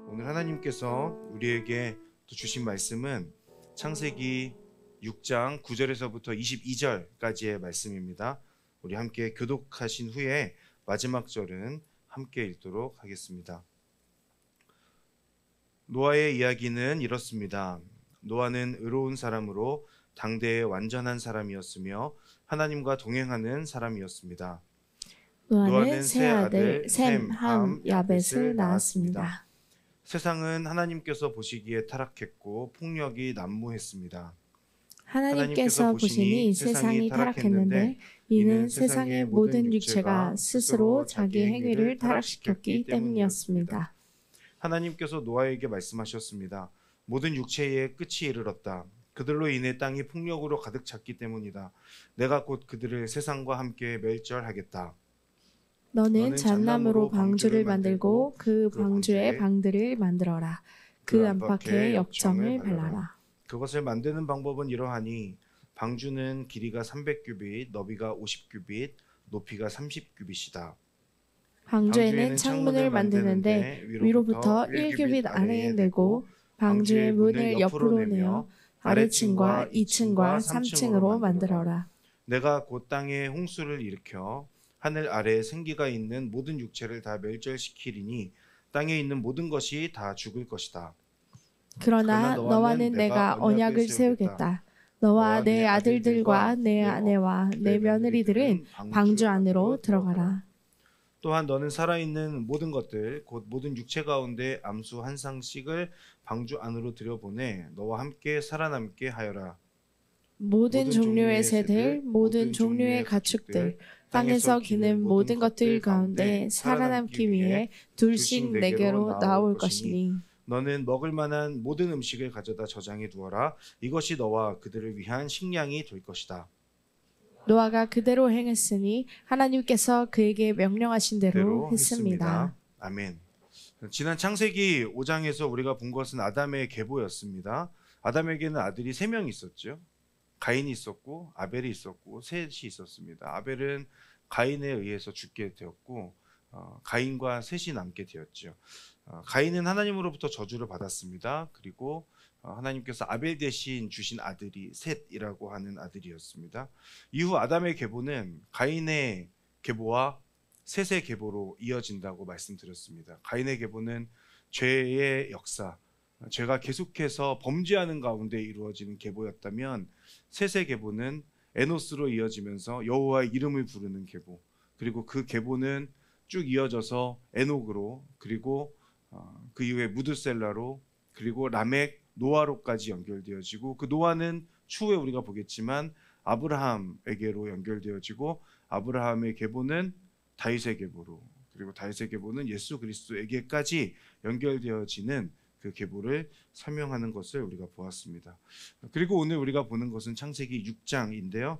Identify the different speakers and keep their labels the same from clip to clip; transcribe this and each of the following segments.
Speaker 1: 오늘 하나님께서 우리에게 또 주신 말씀은 창세기 6장 9절에서부터 22절까지의 말씀입니다. 우리 함께 교독하신 후에 마지막 절은 함께 읽도록 하겠습니다. 노아의 이야기는 이렇습니다. 노아는 의로운 사람으로 당대의 완전한 사람이었으며 하나님과 동행하는 사람이었습니다.
Speaker 2: 노아는 세 아들 셈, 함, 야벳을 낳았습니다.
Speaker 1: 세상은 하나님께서 보시기에 타락했고 폭력이 난무했습니다.
Speaker 2: 하나님께서 보시니 세상이 타락했는데 이는 세상의 모든 육체가 스스로 자기 행위를 타락시켰기 때문이었습니다.
Speaker 1: 하나님께서 노아에게 말씀하셨습니다. 모든 육체의 끝이 이르렀다. 그들로 인해 땅이 폭력으로 가득 찼기 때문이다. 내가 곧 그들을 세상과 함께 멸절하겠다.
Speaker 2: 너는 잣나무로 방주를 만들고 그 방주에 방들을 만들어라. 그 안팎에 역청을 발라라.
Speaker 1: 그것을 만드는 방법은 이러하니 방주는 길이가 300규빗, 너비가 50규빗, 높이가 30규빗이다.
Speaker 2: 방주에는 창문을 만드는데 위로부터 1규빗 아래에 내고 방주의 문을 옆으로 내어 아래층과 2층과 3층으로 만들어라.
Speaker 1: 내가 곧 땅에 홍수를 일으켜 하늘 아래에 생기가 있는 모든 육체를 다 멸절시키리니 땅에 있는 모든 것이 다 죽을 것이다.
Speaker 2: 그러나 너와는 내가 언약을 세우겠다. 너와 내 아들들과 내 아내와 내 며느리들은 방주 안으로 들어가라.
Speaker 1: 또한 너는 살아있는 모든 것들 곧 모든 육체 가운데 암수 한 쌍씩을 방주 안으로 들여보내 너와 함께 살아남게 하여라.
Speaker 2: 모든 종류의 새들, 모든 종류의 가축들, 땅에서 기는 모든 것들 가운데 살아남기 위해 둘씩 내게로 나올 것이니
Speaker 1: 너는 먹을 만한 모든 음식을 가져다 저장해 두어라. 이것이 너와 그들을 위한 식량이 될 것이다.
Speaker 2: 노아가 그대로 행했으니 하나님께서 그에게 명령하신 대로 했습니다.
Speaker 1: 아멘. 지난 창세기 5장에서 우리가 본 것은 아담의 계보였습니다. 아담에게는 아들이 3명 있었죠. 가인이 있었고 아벨이 있었고 셋이 있었습니다. 아벨은 가인에 의해서 죽게 되었고 가인과 셋이 남게 되었죠. 가인은 하나님으로부터 저주를 받았습니다. 그리고 하나님께서 아벨 대신 주신 아들이 셋이라고 하는 아들이었습니다. 이후 아담의 계보는 가인의 계보와 셋의 계보로 이어진다고 말씀드렸습니다. 가인의 계보는 죄의 역사, 죄가 계속해서 범죄하는 가운데 이루어지는 계보였다면 셋의 계보는 에노스로 이어지면서 여호와의 이름을 부르는 계보, 그리고 그 계보는 쭉 이어져서 에녹으로, 그리고 그 이후에 무드셀라로, 그리고 라멕, 노아로까지 연결되어지고, 그 노아는 추후에 우리가 보겠지만 아브라함에게로 연결되어지고, 아브라함의 계보는 다윗의 계보로, 그리고 다윗의 계보는 예수 그리스도에게까지 연결되어지는 그 계보를 설명하는 것을 우리가 보았습니다. 그리고 오늘 우리가 보는 것은 창세기 6장인데요.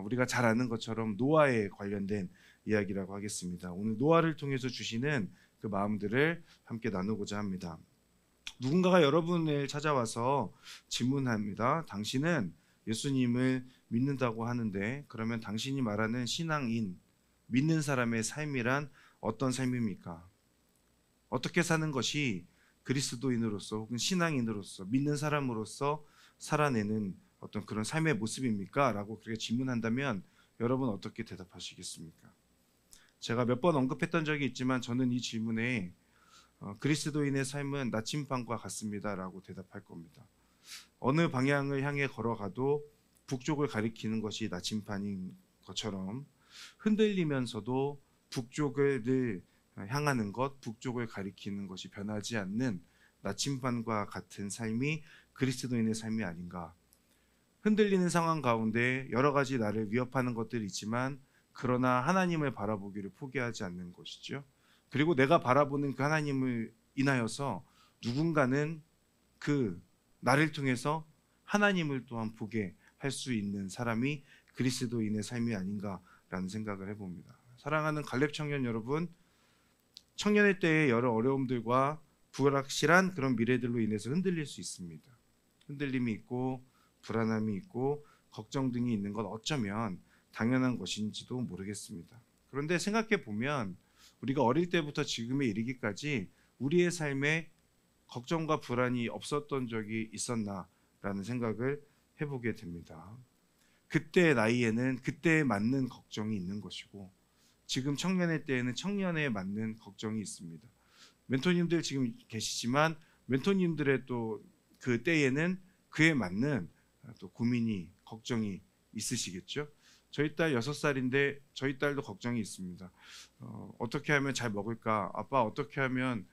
Speaker 1: 우리가 잘 아는 것처럼 노아에 관련된 이야기라고 하겠습니다. 오늘 노아를 통해서 주시는 그 마음들을 함께 나누고자 합니다. 누군가가 여러분을 찾아와서 질문합니다. 당신은 예수님을 믿는다고 하는데 그러면 당신이 말하는 신앙인, 믿는 사람의 삶이란 어떤 삶입니까? 어떻게 사는 것이 그리스도인으로서 혹은 신앙인으로서 믿는 사람으로서 살아내는 어떤 그런 삶의 모습입니까? 라고 그렇게 질문한다면 여러분 어떻게 대답하시겠습니까? 제가 몇 번 언급했던 적이 있지만 저는 이 질문에 그리스도인의 삶은 나침반과 같습니다 라고 대답할 겁니다. 어느 방향을 향해 걸어가도 북쪽을 가리키는 것이 나침반인 것처럼 흔들리면서도 북쪽을 늘 향하는 것, 북쪽을 가리키는 것이 변하지 않는 나침반과 같은 삶이 그리스도인의 삶이 아닌가. 흔들리는 상황 가운데 여러 가지 나를 위협하는 것들이 있지만 그러나 하나님을 바라보기를 포기하지 않는 것이죠. 그리고 내가 바라보는 그 하나님을 인하여서 누군가는 그 나를 통해서 하나님을 또한 보게 할 수 있는 사람이 그리스도인의 삶이 아닌가라는 생각을 해봅니다. 사랑하는 갈렙 청년 여러분, 청년의 때의 여러 어려움들과 불확실한 그런 미래들로 인해서 흔들릴 수 있습니다. 흔들림이 있고 불안함이 있고 걱정 등이 있는 건 어쩌면 당연한 것인지도 모르겠습니다. 그런데 생각해 보면 우리가 어릴 때부터 지금에 이르기까지 우리의 삶에 걱정과 불안이 없었던 적이 있었나라는 생각을 해보게 됩니다. 그때 나이에는 그때에 맞는 걱정이 있는 것이고 지금 청년의 때에는 청년에 맞는 걱정이 있습니다. 멘토님들 지금 계시지만 멘토님들의 또 그 때에는 그에 맞는 또 고민이 걱정이 있으시겠죠. 저희 딸 6살인데 저희 딸도 걱정이 있습니다. 어떻게 하면 잘 먹을까? 아빠 어떻게 하면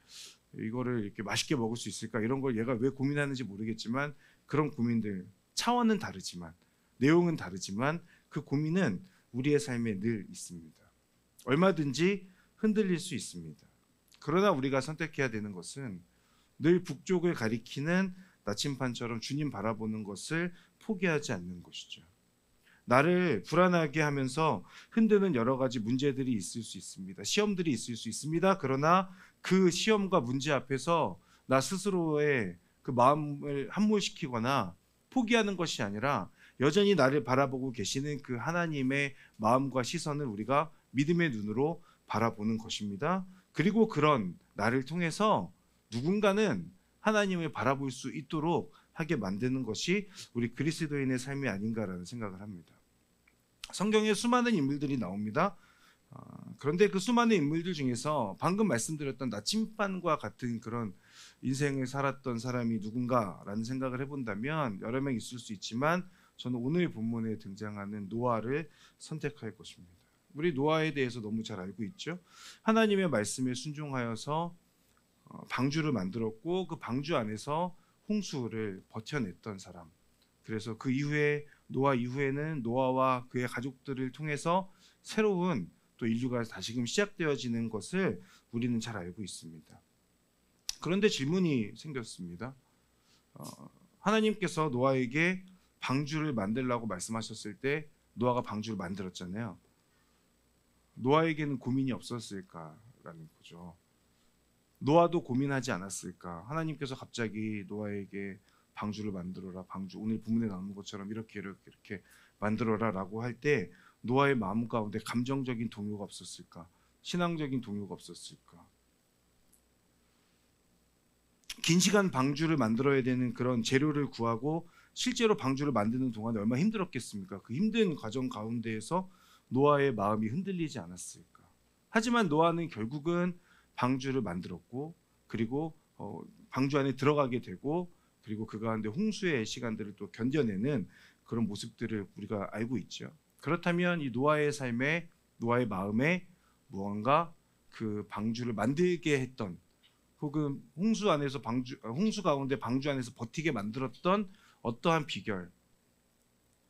Speaker 1: 이거를 이렇게 맛있게 먹을 수 있을까? 이런 걸 얘가 왜 고민하는지 모르겠지만 그런 고민들 차원은 다르지만 내용은 다르지만 그 고민은 우리의 삶에 늘 있습니다. 얼마든지 흔들릴 수 있습니다. 그러나 우리가 선택해야 되는 것은 늘 북쪽을 가리키는 나침반처럼 주님 바라보는 것을 포기하지 않는 것이죠. 나를 불안하게 하면서 흔드는 여러 가지 문제들이 있을 수 있습니다. 시험들이 있을 수 있습니다. 그러나 그 시험과 문제 앞에서 나 스스로의 그 마음을 함몰시키거나 포기하는 것이 아니라 여전히 나를 바라보고 계시는 그 하나님의 마음과 시선을 우리가 믿음의 눈으로 바라보는 것입니다. 그리고 그런 나를 통해서 누군가는 하나님을 바라볼 수 있도록 하게 만드는 것이 우리 그리스도인의 삶이 아닌가라는 생각을 합니다. 성경에 수많은 인물들이 나옵니다. 그런데 그 수많은 인물들 중에서 방금 말씀드렸던 나침반과 같은 그런 인생을 살았던 사람이 누군가라는 생각을 해본다면 여러 명 있을 수 있지만 저는 오늘 본문에 등장하는 노아를 선택할 것입니다. 우리 노아에 대해서 너무 잘 알고 있죠. 하나님의 말씀에 순종하여서 방주를 만들었고 그 방주 안에서 홍수를 버텨냈던 사람. 그래서 그 이후에 노아 이후에는 노아와 그의 가족들을 통해서 새로운 또 인류가 다시금 시작되어지는 것을 우리는 잘 알고 있습니다. 그런데 질문이 생겼습니다. 하나님께서 노아에게 방주를 만들라고 말씀하셨을 때 노아가 방주를 만들었잖아요. 노아에게는 고민이 없었을까라는 거죠. 노아도 고민하지 않았을까? 하나님께서 갑자기 노아에게 방주를 만들어라. 방주 오늘 본문에 나오는 것처럼 이렇게 만들어라라고 할 때 노아의 마음 가운데 감정적인 동요가 없었을까? 신앙적인 동요가 없었을까? 긴 시간 방주를 만들어야 되는 그런 재료를 구하고 실제로 방주를 만드는 동안에 얼마나 힘들었겠습니까? 그 힘든 과정 가운데에서 노아의 마음이 흔들리지 않았을까? 하지만 노아는 결국은 방주를 만들었고 그리고 방주 안에 들어가게 되고 그리고 그 가운데 홍수의 시간들을 또 견뎌내는 그런 모습들을 우리가 알고 있죠. 그렇다면 이 노아의 삶에 노아의 마음에 무언가 그 방주를 만들게 했던 혹은 홍수 가운데 방주 안에서 버티게 만들었던 어떠한 비결,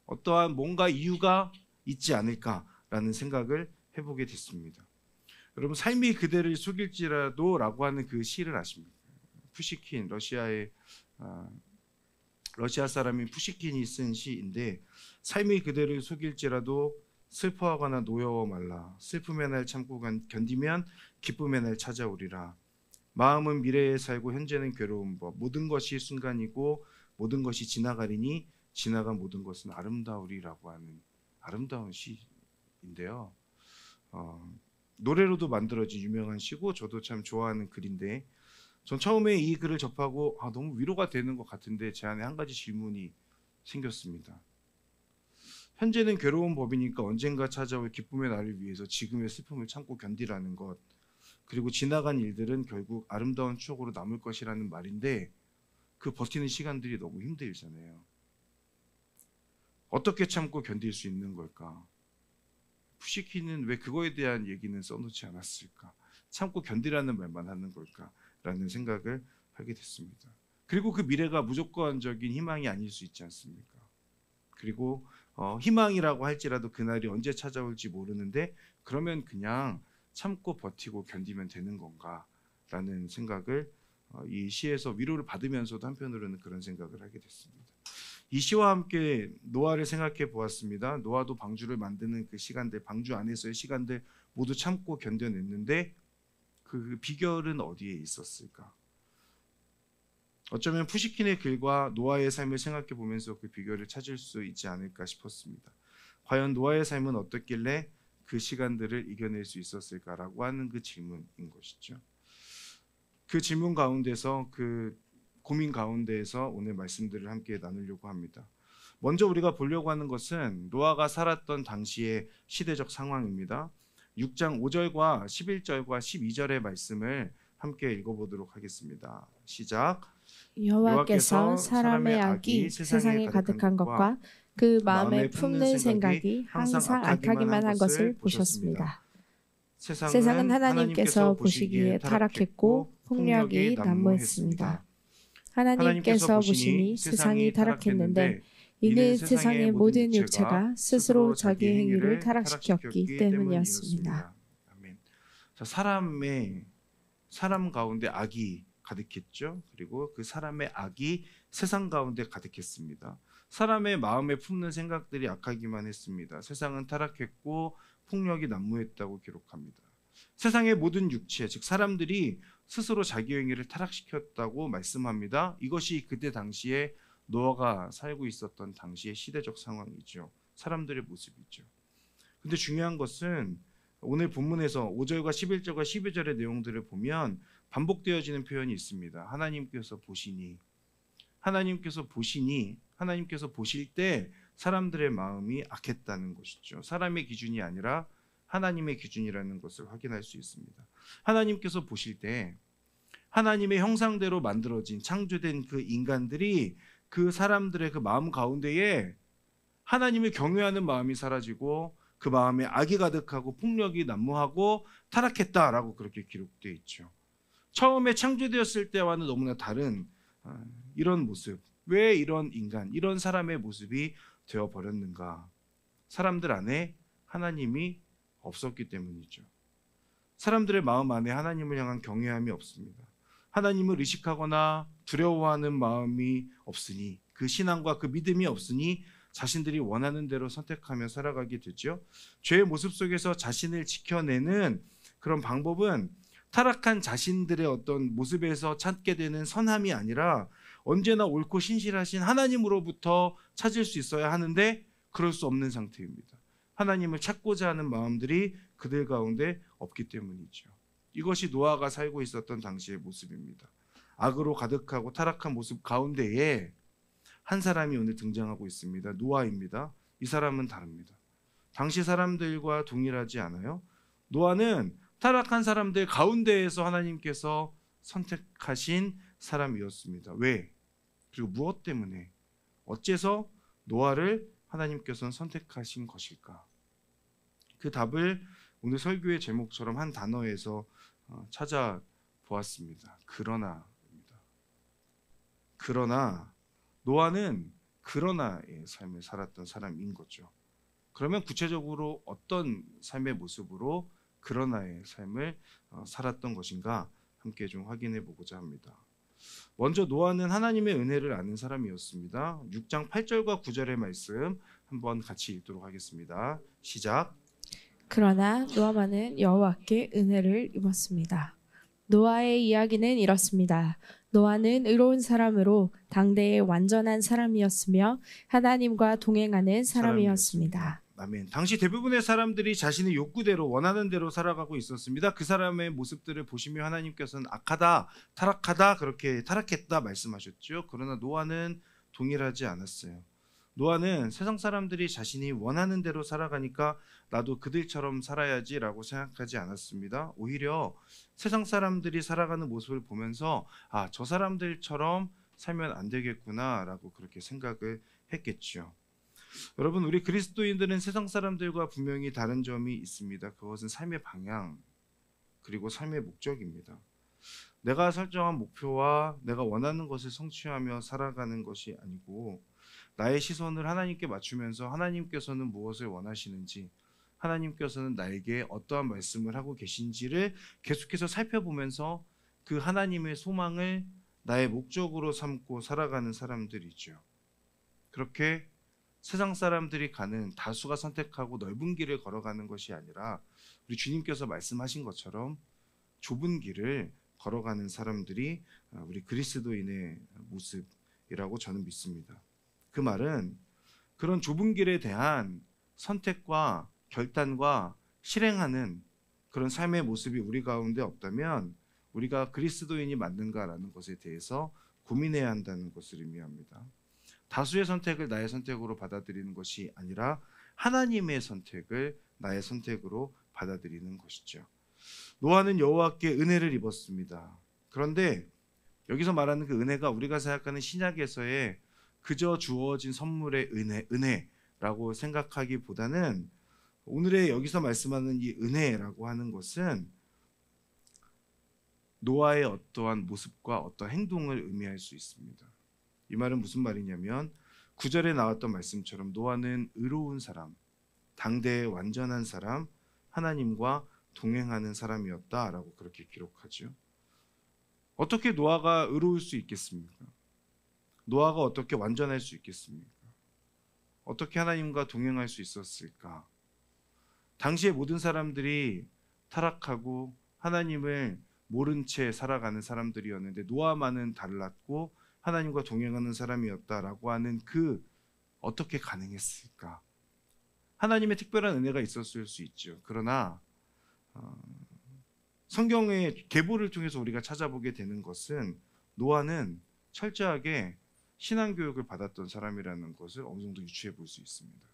Speaker 1: 어떠한 뭔가 이유가 있지 않을까라는 생각을 해보게 됐습니다. 여러분 삶이 그대를 속일지라도라고 하는 그 시를 아십니까? 푸시킨 러시아 사람인 푸시킨이 쓴 시인데 삶이 그대를 속일지라도 슬퍼하거나 노여워 말라 슬픔의 날 참고 견디면 기쁨의 날 찾아오리라 마음은 미래에 살고 현재는 괴로운 법 모든 것이 순간이고 모든 것이 지나가리니 지나간 모든 것은 아름다우리라고 하는 아름다운 시인데요. 노래로도 만들어진 유명한 시고 저도 참 좋아하는 글인데 전 처음에 이 글을 접하고 너무 위로가 되는 것 같은데 제 안에 한 가지 질문이 생겼습니다. 현재는 괴로운 법이니까 언젠가 찾아올 기쁨의 날을 위해서 지금의 슬픔을 참고 견디라는 것 그리고 지나간 일들은 결국 아름다운 추억으로 남을 것이라는 말인데 그 버티는 시간들이 너무 힘들잖아요. 어떻게 참고 견딜 수 있는 걸까? 푸시킨은 왜 그거에 대한 얘기는 써놓지 않았을까? 참고 견디라는 말만 하는 걸까? 라는 생각을 하게 됐습니다. 그리고 그 미래가 무조건적인 희망이 아닐 수 있지 않습니까? 그리고 희망이라고 할지라도 그날이 언제 찾아올지 모르는데 그러면 그냥 참고 버티고 견디면 되는 건가? 라는 생각을 이 시에서 위로를 받으면서도 한편으로는 그런 생각을 하게 됐습니다. 이 시와 함께 노아를 생각해 보았습니다. 노아도 방주를 만드는 그 시간들, 방주 안에서의 시간들 모두 참고 견뎌냈는데 그 비결은 어디에 있었을까? 어쩌면 푸시킨의 글과 노아의 삶을 생각해 보면서 그 비결을 찾을 수 있지 않을까 싶었습니다. 과연 노아의 삶은 어떻길래 그 시간들을 이겨낼 수 있었을까라고 하는 그 질문인 것이죠. 그 질문 가운데서 그 고민 가운데에서 오늘 말씀들을 함께 나누려고 합니다. 먼저 우리가 보려고 하는 것은 노아가 살았던 당시의 시대적 상황입니다. 6장 5절과 11절과 12절의 말씀을 함께 읽어보도록 하겠습니다. 시작.
Speaker 2: 여호와께서 사람의 악이 세상에 가득한 것과 그 마음에 품는 생각이 항상 악하기만 한 것을 보셨습니다. 세상은 하나님께서 보시기에 타락했고 폭력이 난무했습니다. 하나님께서 보시니 세상이 타락했는데 이는 세상의 모든 육체가 스스로 자기 행위를 타락시켰기 때문이었습니다.
Speaker 1: 아멘. 자, 사람 가운데 악이 가득했죠. 그리고 그 사람의 악이 세상 가운데 가득했습니다. 사람의 마음에 품는 생각들이 악하기만 했습니다. 세상은 타락했고 폭력이 난무했다고 기록합니다. 세상의 모든 육체, 즉 사람들이 스스로 자기 행위를 타락시켰다고 말씀합니다. 이것이 그때 당시에 노아가 살고 있었던 당시의 시대적 상황이죠. 사람들의 모습이죠. 근데 중요한 것은 오늘 본문에서 5절과 11절과 12절의 내용들을 보면 반복되어지는 표현이 있습니다. 하나님께서 보시니, 하나님께서 보실 때 사람들의 마음이 악했다는 것이죠. 사람의 기준이 아니라 하나님의 기준이라는 것을 확인할 수 있습니다. 하나님께서 보실 때 하나님의 형상대로 만들어진 창조된 그 인간들이 그 사람들의 그 마음 가운데에 하나님을 경외하는 마음이 사라지고 그 마음에 악이 가득하고 폭력이 난무하고 타락했다라고 그렇게 기록되어 있죠. 처음에 창조되었을 때와는 너무나 다른 이런 모습. 왜 이런 인간, 이런 사람의 모습이 되어버렸는가? 사람들 안에 하나님이 없었기 때문이죠. 사람들의 마음 안에 하나님을 향한 경외함이 없습니다. 하나님을 의식하거나 두려워하는 마음이 없으니, 그 신앙과 그 믿음이 없으니 자신들이 원하는 대로 선택하며 살아가게 되죠. 죄의 모습 속에서 자신을 지켜내는 그런 방법은 타락한 자신들의 어떤 모습에서 찾게 되는 선함이 아니라 언제나 옳고 신실하신 하나님으로부터 찾을 수 있어야 하는데 그럴 수 없는 상태입니다. 하나님을 찾고자 하는 마음들이 그들 가운데 없기 때문이죠. 이것이 노아가 살고 있었던 당시의 모습입니다. 악으로 가득하고 타락한 모습 가운데에 한 사람이 오늘 등장하고 있습니다. 노아입니다. 이 사람은 다릅니다. 당시 사람들과 동일하지 않아요. 노아는 타락한 사람들 가운데에서 하나님께서 선택하신 사람이었습니다. 왜? 그리고 무엇 때문에? 어째서 노아를 하나님께서는 선택하신 것일까? 그 답을 오늘 설교의 제목처럼 한 단어에서 찾아보았습니다. 그러나입니다. 그러나 노아는 그러나의 삶을 살았던 사람인 거죠. 그러면 구체적으로 어떤 삶의 모습으로 그러나의 삶을 살았던 것인가 함께 좀 확인해 보고자 합니다. 먼저 노아는 하나님의 은혜를 아는 사람이었습니다. 6장 8절과 9절의 말씀 한번 같이 읽도록 하겠습니다. 시작.
Speaker 2: 그러나 노아만은 여호와께 은혜를 입었습니다. 노아의 이야기는 이렇습니다. 노아는 의로운 사람으로 당대의 완전한 사람이었으며 하나님과 동행하는 사람이었습니다.
Speaker 1: 아멘. 당시 대부분의 사람들이 자신의 욕구대로 원하는 대로 살아가고 있었습니다. 그 사람의 모습들을 보시며 하나님께서는 악하다, 타락하다, 그렇게 타락했다 말씀하셨죠. 그러나 노아는 동일하지 않았어요. 노아는 세상 사람들이 자신이 원하는 대로 살아가니까 나도 그들처럼 살아야지라고 생각하지 않았습니다. 오히려 세상 사람들이 살아가는 모습을 보면서 저 사람들처럼 살면 안 되겠구나라고 그렇게 생각을 했겠죠. 여러분, 우리 그리스도인들은 세상 사람들과 분명히 다른 점이 있습니다. 그것은 삶의 방향 그리고 삶의 목적입니다. 내가 설정한 목표와 내가 원하는 것을 성취하며 살아가는 것이 아니고 나의 시선을 하나님께 맞추면서 하나님께서는 무엇을 원하시는지, 하나님께서는 나에게 어떠한 말씀을 하고 계신지를 계속해서 살펴보면서 그 하나님의 소망을 나의 목적으로 삼고 살아가는 사람들이죠. 그렇게 세상 사람들이 가는 다수가 선택하고 넓은 길을 걸어가는 것이 아니라 우리 주님께서 말씀하신 것처럼 좁은 길을 걸어가는 사람들이 우리 그리스도인의 모습이라고 저는 믿습니다. 그 말은 그런 좁은 길에 대한 선택과 결단과 실행하는 그런 삶의 모습이 우리 가운데 없다면 우리가 그리스도인이 맞는가라는 것에 대해서 고민해야 한다는 것을 의미합니다. 다수의 선택을 나의 선택으로 받아들이는 것이 아니라 하나님의 선택을 나의 선택으로 받아들이는 것이죠. 노아는 여호와께 은혜를 입었습니다. 그런데 여기서 말하는 그 은혜가 우리가 생각하는 신약에서의 그저 주어진 선물의 은혜라고 생각하기보다는 오늘의 여기서 말씀하는 이 은혜라고 하는 것은 노아의 어떠한 모습과 어떠한 행동을 의미할 수 있습니다. 이 말은 무슨 말이냐면 9절에 나왔던 말씀처럼 노아는 의로운 사람, 당대의 완전한 사람, 하나님과 동행하는 사람이었다라고 그렇게 기록하죠. 어떻게 노아가 의로울 수 있겠습니까? 노아가 어떻게 완전할 수 있겠습니까? 어떻게 하나님과 동행할 수 있었을까? 당시의 모든 사람들이 타락하고 하나님을 모른 채 살아가는 사람들이었는데 노아만은 달랐고 하나님과 동행하는 사람이었다라고 하는 그 어떻게 가능했을까? 하나님의 특별한 은혜가 있었을 수 있죠. 그러나 성경의 계보를 통해서 우리가 찾아보게 되는 것은 노아는 철저하게 신앙교육을 받았던 사람이라는 것을 어느 정도 유추해 볼 수 있습니다.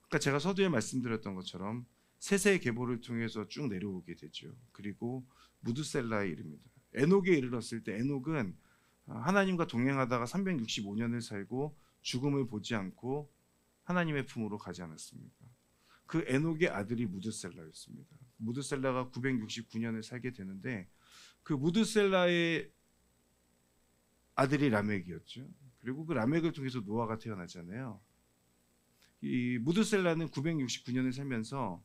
Speaker 1: 아까 제가 서두에 말씀드렸던 것처럼 셋의 계보를 통해서 쭉 내려오게 되죠. 그리고 무드셀라에 이릅니다. 에녹에 이르렀을 때 에녹은 하나님과 동행하다가 365년을 살고 죽음을 보지 않고 하나님의 품으로 가지 않았습니까? 그 에녹의 아들이 무드셀라였습니다. 무드셀라가 969년을 살게 되는데 그 무드셀라의 아들이 라멕이었죠. 그리고 그 라멕을 통해서 노아가 태어나잖아요. 이 무드셀라는 969년을 살면서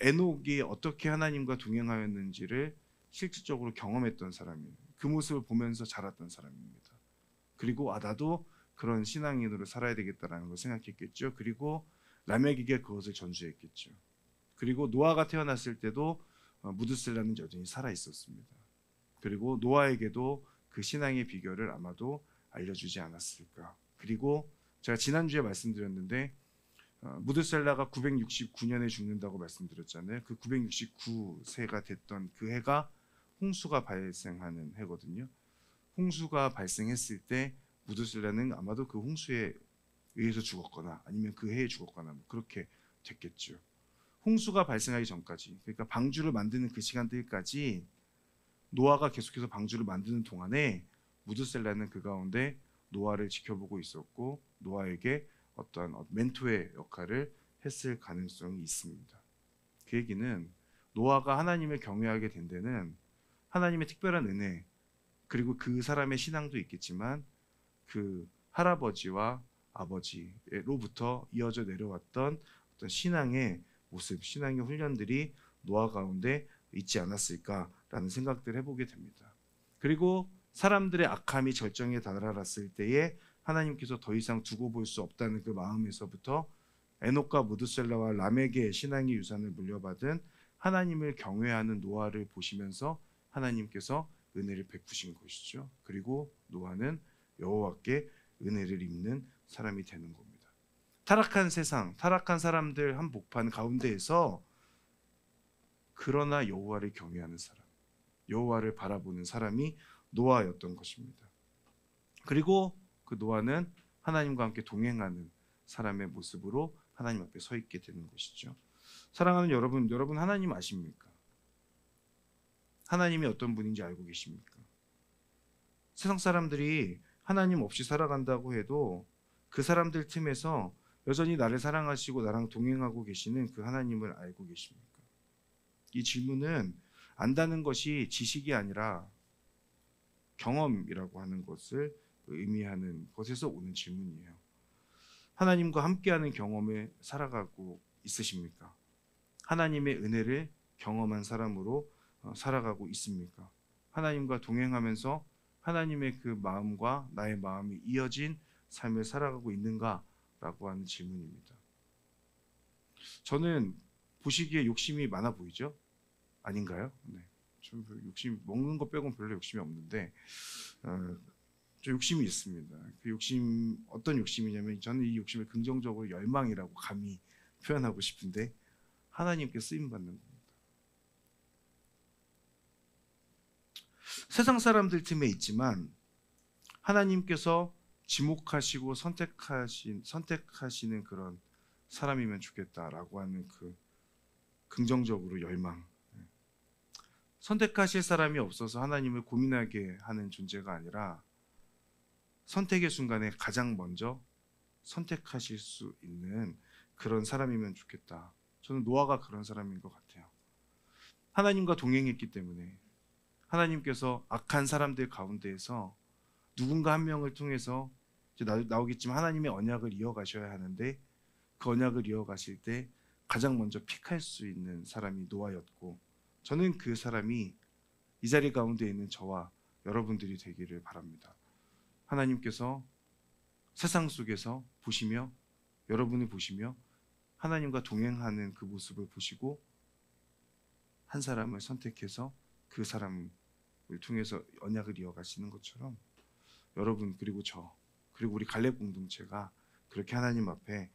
Speaker 1: 에녹이 어떻게 하나님과 동행하였는지를 실질적으로 경험했던 사람이에요. 그 모습을 보면서 자랐던 사람입니다. 그리고 나도 그런 신앙인으로 살아야 되겠다라는 걸 생각했겠죠. 그리고 라멕에게 그것을 전수했겠죠. 그리고 노아가 태어났을 때도 무드셀라는 여전히 살아 있었습니다. 그리고 노아에게도 그 신앙의 비결을 아마도 알려주지 않았을까. 그리고 제가 지난주에 말씀드렸는데 무드셀라가 969년에 죽는다고 말씀드렸잖아요. 그 969세가 됐던 그 해가 홍수가 발생하는 해거든요. 홍수가 발생했을 때 무드셀라는 아마도 그 홍수에 의해서 죽었거나 아니면 그 해에 죽었거나 그렇게 됐겠죠. 홍수가 발생하기 전까지, 그러니까 방주를 만드는 그 시간들까지 노아가 계속해서 방주를 만드는 동안에 무드셀라는 그 가운데 노아를 지켜보고 있었고 노아에게 어떠한 멘토의 역할을 했을 가능성이 있습니다. 그 얘기는 노아가 하나님을 경외하게 된 데는 하나님의 특별한 은혜 그리고 그 사람의 신앙도 있겠지만 그 할아버지와 아버지로부터 이어져 내려왔던 어떤 신앙의 모습, 신앙의 훈련들이 노아 가운데 있지 않았을까라는 생각들을 해보게 됩니다. 그리고 사람들의 악함이 절정에 달하였을 때에 하나님께서 더 이상 두고 볼 수 없다는 그 마음에서부터 에녹과 무드셀라와 라멕의 신앙의 유산을 물려받은 하나님을 경외하는 노아를 보시면서 하나님께서 은혜를 베푸신 것이죠. 그리고 노아는 여호와께 은혜를 입는 사람이 되는 겁니다. 타락한 세상, 타락한 사람들 한복판 가운데에서 그러나 여호와를 경외하는 사람, 여호와를 바라보는 사람이 노아였던 것입니다. 그리고 그 노아는 하나님과 함께 동행하는 사람의 모습으로 하나님 앞에 서 있게 되는 것이죠. 사랑하는 여러분, 여러분 하나님 아십니까? 하나님이 어떤 분인지 알고 계십니까? 세상 사람들이 하나님 없이 살아간다고 해도 그 사람들 틈에서 여전히 나를 사랑하시고 나랑 동행하고 계시는 그 하나님을 알고 계십니까? 이 질문은 안다는 것이 지식이 아니라 경험이라고 하는 것을 의미하는 것에서 오는 질문이에요. 하나님과 함께하는 경험을 살아가고 있으십니까? 하나님의 은혜를 경험한 사람으로 살아가고 있습니까? 하나님과 동행하면서 하나님의 그 마음과 나의 마음이 이어진 삶을 살아가고 있는가라고 하는 질문입니다. 저는 보시기에 욕심이 많아 보이죠? 아닌가요? 네. 좀 욕심, 먹는 거 빼고는 별로 욕심이 없는데 좀 욕심이 있습니다. 그 욕심 어떤 욕심이냐면 저는 이 욕심을 긍정적으로 열망이라고 감히 표현하고 싶은데 하나님께 쓰임 받는 겁니다. 세상 사람들 틈에 있지만 하나님께서 지목하시고 선택하시는 그런 사람이면 좋겠다라고 하는 그 긍정적으로 열망. 선택하실 사람이 없어서 하나님을 고민하게 하는 존재가 아니라 선택의 순간에 가장 먼저 선택하실 수 있는 그런 사람이면 좋겠다. 저는 노아가 그런 사람인 것 같아요. 하나님과 동행했기 때문에 하나님께서 악한 사람들 가운데에서 누군가 한 명을 통해서 이제 나오겠지만 하나님의 언약을 이어가셔야 하는데 그 언약을 이어가실 때 가장 먼저 픽할 수 있는 사람이 노아였고, 저는 그 사람이 이 자리 가운데 있는 저와 여러분들이 되기를 바랍니다. 하나님께서 세상 속에서 보시며, 여러분을 보시며 하나님과 동행하는 그 모습을 보시고 한 사람을 선택해서 그 사람을 통해서 언약을 이어가시는 것처럼 여러분, 그리고 저, 그리고 우리 갈렙 공동체가 그렇게 하나님 앞에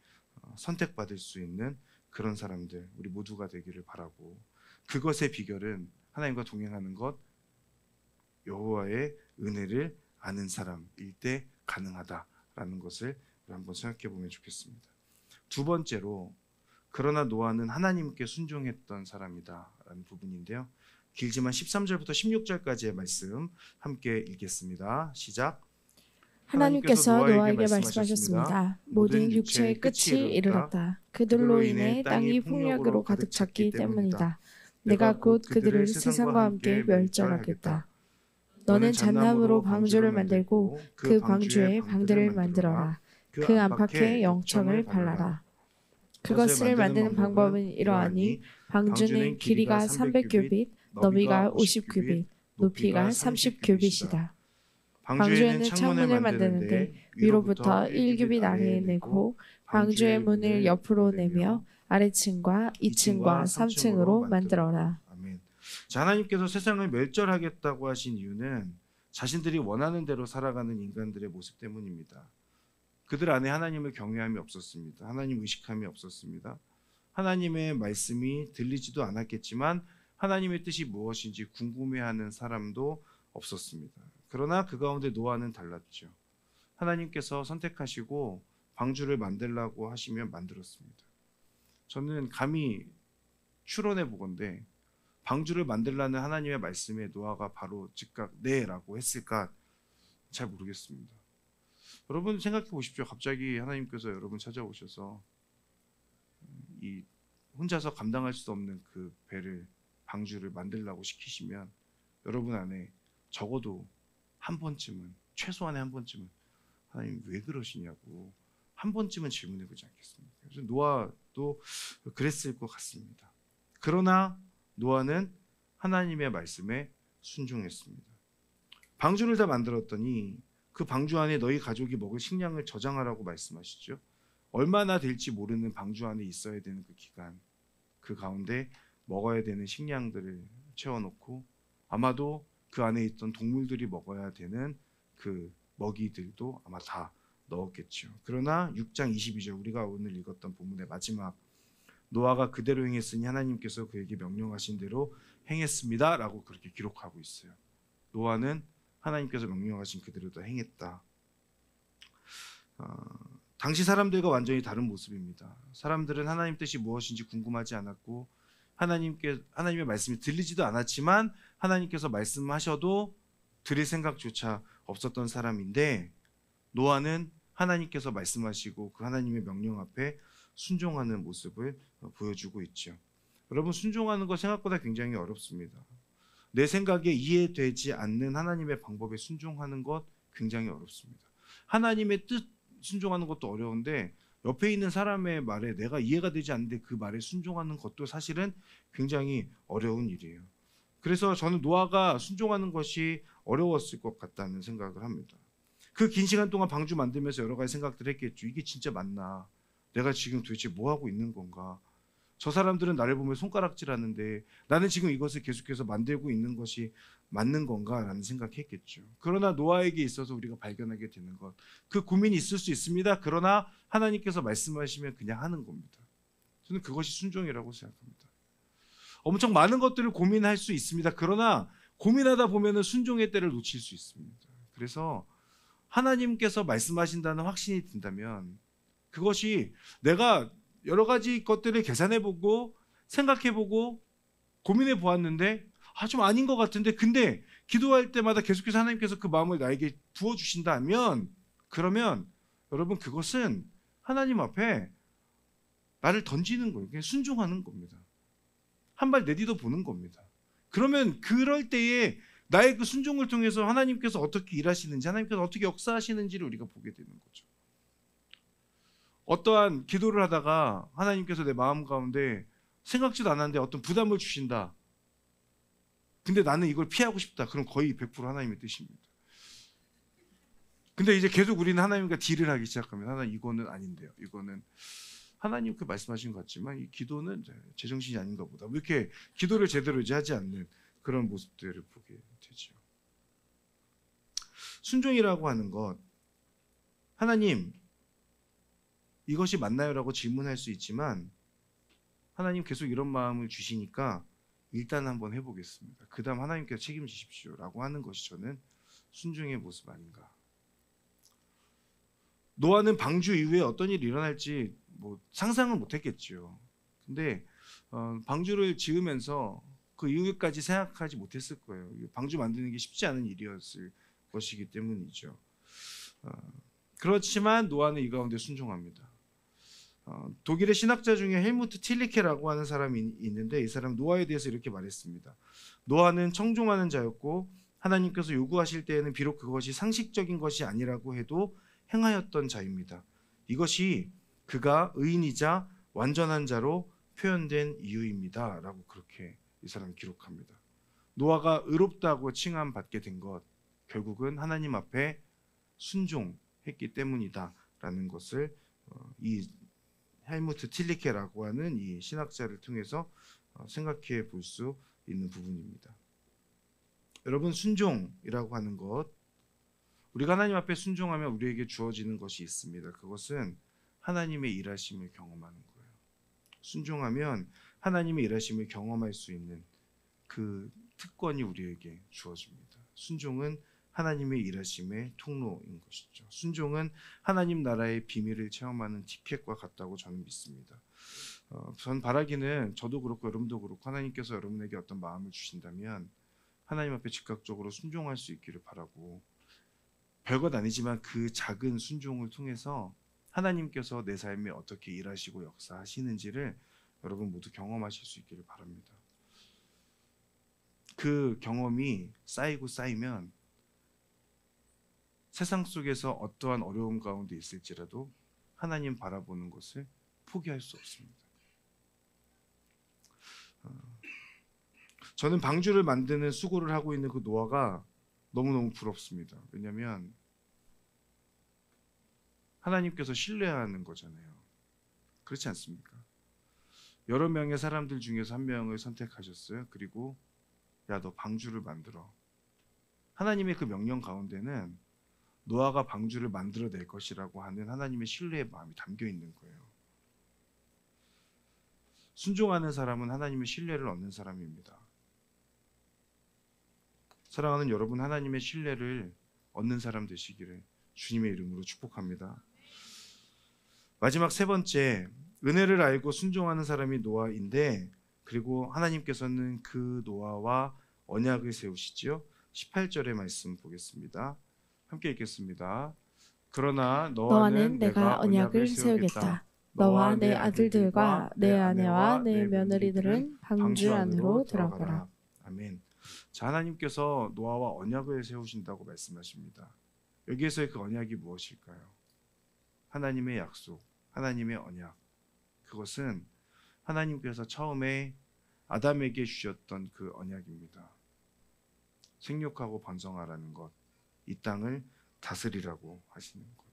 Speaker 1: 선택받을 수 있는 그런 사람들, 우리 모두가 되기를 바라고, 그것의 비결은 하나님과 동행하는 것, 여호와의 은혜를 아는 사람일 때 가능하다라는 것을 한번 생각해 보면 좋겠습니다. 두 번째로, 그러나 노아는 하나님께 순종했던 사람이다라는 부분인데요. 길지만 13절부터 16절까지의 말씀 함께 읽겠습니다. 시작.
Speaker 2: 하나님께서 노아에게 말씀하셨습니다. 모든 육체의 끝이 이르렀다. 그들로 인해 땅이 폭력으로 가득 찼기 때문이다. 내가 곧 그들을 세상과 함께 멸절하겠다. 너는 잣나무로 방주를 만들고 그 방주에 방들을 만들어라. 그 안팎에 영청을 발라라. 그것을 만드는 방법은 이러하니 방주는 길이가 300규빗, 너비가 50규빗, 높이가 30규빗이다. 방주에는 창문을 만드는데 위로부터 1규빗 아래에 내고 방주의 문을 옆으로 내며 아래층과 2층과 3층으로 만들어라.
Speaker 1: 아멘. 자, 하나님께서 세상을 멸절하겠다고 하신 이유는 자신들이 원하는 대로 살아가는 인간들의 모습 때문입니다. 그들 안에 하나님을 경외함이 없었습니다. 하나님 의식함이 없었습니다. 하나님의 말씀이 들리지도 않았겠지만 하나님의 뜻이 무엇인지 궁금해하는 사람도 없었습니다. 그러나 그 가운데 노아는 달랐죠. 하나님께서 선택하시고 방주를 만들라고 하시면 만들었습니다. 저는 감히 추론해 보건대 방주를 만들라는 하나님의 말씀에 노아가 바로 즉각 네라고 했을까 잘 모르겠습니다. 여러분 생각해 보십시오. 갑자기 하나님께서 여러분 찾아오셔서 이 혼자서 감당할 수 없는 그 배를, 방주를 만들라고 시키시면 여러분 안에 적어도 한 번쯤은, 최소한의 한 번쯤은 하나님 왜 그러시냐고 한 번쯤은 질문해 보지 않겠습니까? 그래서 노아도 그랬을 것 같습니다. 그러나 노아는 하나님의 말씀에 순종했습니다. 방주를 다 만들었더니 그 방주 안에 너희 가족이 먹을 식량을 저장하라고 말씀하시죠. 얼마나 될지 모르는 방주 안에 있어야 되는 그 기간, 그 가운데 먹어야 되는 식량들을 채워놓고 아마도 그 안에 있던 동물들이 먹어야 되는 그 먹이들도 아마 다 넣었겠죠. 그러나 6장 22절, 우리가 오늘 읽었던 본문의 마지막, 노아가 그대로 행했으니 하나님께서 그에게 명령하신 대로 행했습니다 라고 그렇게 기록하고 있어요. 노아는 하나님께서 명령하신 그대로 다 행했다. 당시 사람들과 완전히 다른 모습입니다. 사람들은 하나님 뜻이 무엇인지 궁금하지 않았고 하나님의 말씀이 들리지도 않았지만 하나님께서 말씀하셔도 들을 생각조차 없었던 사람인데, 노아는 하나님께서 말씀하시고 그 하나님의 명령 앞에 순종하는 모습을 보여주고 있죠. 여러분, 순종하는 거 생각보다 굉장히 어렵습니다. 내 생각에 이해되지 않는 하나님의 방법에 순종하는 것 굉장히 어렵습니다. 하나님의 뜻 순종하는 것도 어려운데 옆에 있는 사람의 말에 내가 이해가 되지 않는데 그 말에 순종하는 것도 사실은 굉장히 어려운 일이에요. 그래서 저는 노아가 순종하는 것이 어려웠을 것 같다는 생각을 합니다. 그 긴 시간 동안 방주 만들면서 여러 가지 생각들을 했겠죠. 이게 진짜 맞나? 내가 지금 도대체 뭐 하고 있는 건가? 저 사람들은 나를 보면 손가락질하는데 나는 지금 이것을 계속해서 만들고 있는 것이 맞는 건가라는 생각했겠죠. 그러나 노아에게 있어서 우리가 발견하게 되는 것, 그 고민이 있을 수 있습니다. 그러나 하나님께서 말씀하시면 그냥 하는 겁니다. 저는 그것이 순종이라고 생각합니다. 엄청 많은 것들을 고민할 수 있습니다. 그러나 고민하다 보면 순종의 때를 놓칠 수 있습니다. 그래서 하나님께서 말씀하신다는 확신이 든다면 그것이 내가 여러 가지 것들을 계산해보고 생각해보고 고민해보았는데 좀 아닌 것 같은데 근데 기도할 때마다 계속해서 하나님께서 그 마음을 나에게 부어주신다면 그러면 여러분 그것은 하나님 앞에 나를 던지는 거예요. 그냥 순종하는 겁니다. 한 발 내디뎌 보는 겁니다. 그러면 그럴 때에 나의 그 순종을 통해서 하나님께서 어떻게 일하시는지 하나님께서 어떻게 역사하시는지를 우리가 보게 되는 거죠. 어떠한 기도를 하다가 하나님께서 내 마음 가운데 생각지도 않았는데 어떤 부담을 주신다. 근데 나는 이걸 피하고 싶다. 그럼 거의 100% 하나님의 뜻입니다. 근데 이제 계속 우리는 하나님과 딜을 하기 시작하면 하나님 이거는 아닌데요. 이거는 하나님 그 말씀하신 것 같지만 이 기도는 제정신이 아닌가 보다. 뭐 이렇게 기도를 제대로 이제 하지 않는 그런 모습들을 보게 되죠. 순종이라고 하는 것, 하나님 이것이 맞나요?라고 질문할 수 있지만 하나님 계속 이런 마음을 주시니까 일단 한번 해보겠습니다. 그 다음 하나님께서 책임지십시오라고 하는 것이 저는 순종의 모습 아닌가. 노아는 방주 이후에 어떤 일이 일어날지 뭐 상상은 못했겠죠. 근데 방주를 지으면서 그 이후까지 생각하지 못했을 거예요. 방주 만드는 게 쉽지 않은 일이었을 것이기 때문이죠. 그렇지만 노아는 이 가운데 순종합니다. 독일의 신학자 중에 헬무트 틸리케라고 하는 사람이 있는데 이 사람 노아에 대해서 이렇게 말했습니다. 노아는 청종하는 자였고 하나님께서 요구하실 때에는 비록 그것이 상식적인 것이 아니라고 해도 행하였던 자입니다. 이것이 그가 의인이자 완전한 자로 표현된 이유입니다. 라고 그렇게 이 사람은 기록합니다. 노아가 의롭다고 칭함받게 된 것 결국은 하나님 앞에 순종했기 때문이다 라는 것을 이 헬무트 틸리케라고 하는 이 신학자를 통해서 생각해 볼 수 있는 부분입니다. 여러분 순종이라고 하는 것 우리가 하나님 앞에 순종하면 우리에게 주어지는 것이 있습니다. 그것은 하나님의 일하심을 경험하는 거예요. 순종하면 하나님의 일하심을 경험할 수 있는 그 특권이 우리에게 주어집니다. 순종은 하나님의 일하심의 통로인 것이죠. 순종은 하나님 나라의 비밀을 체험하는 티켓과 같다고 저는 믿습니다. 전 바라기는 저도 그렇고 여러분도 그렇고 하나님께서 여러분에게 어떤 마음을 주신다면 하나님 앞에 즉각적으로 순종할 수 있기를 바라고 별것 아니지만 그 작은 순종을 통해서 하나님께서 내 삶에 어떻게 일하시고 역사하시는지를 여러분 모두 경험하실 수 있기를 바랍니다. 그 경험이 쌓이고 쌓이면 세상 속에서 어떠한 어려움 가운데 있을지라도 하나님 바라보는 것을 포기할 수 없습니다. 저는 방주를 만드는 수고를 하고 있는 그 노아가 너무너무 부럽습니다. 왜냐하면 하나님께서 신뢰하는 거잖아요. 그렇지 않습니까? 여러 명의 사람들 중에서 한 명을 선택하셨어요. 그리고 야, 너 방주를 만들어. 하나님의 그 명령 가운데는 노아가 방주를 만들어낼 것이라고 하는 하나님의 신뢰의 마음이 담겨 있는 거예요. 순종하는 사람은 하나님의 신뢰를 얻는 사람입니다. 사랑하는 여러분, 하나님의 신뢰를 얻는 사람 되시기를 주님의 이름으로 축복합니다. 마지막 세 번째, 은혜를 알고 순종하는 사람이 노아인데 그리고 하나님께서는 그 노아와 언약을 세우시지요. 18절의 말씀 보겠습니다. 함께 읽겠습니다. 그러나 너와는 내가 언약을 세우겠다. 너와 내 아들들과 내 아내와 내 며느리들은 방주 안으로 들어가라. 아멘. 자, 하나님께서 노아와 언약을 세우신다고 말씀하십니다. 여기에서의 그 언약이 무엇일까요? 하나님의 약속, 하나님의 언약. 그것은 하나님께서 처음에 아담에게 주셨던 그 언약입니다. 생육하고 번성하라는 것, 이 땅을 다스리라고 하시는 것.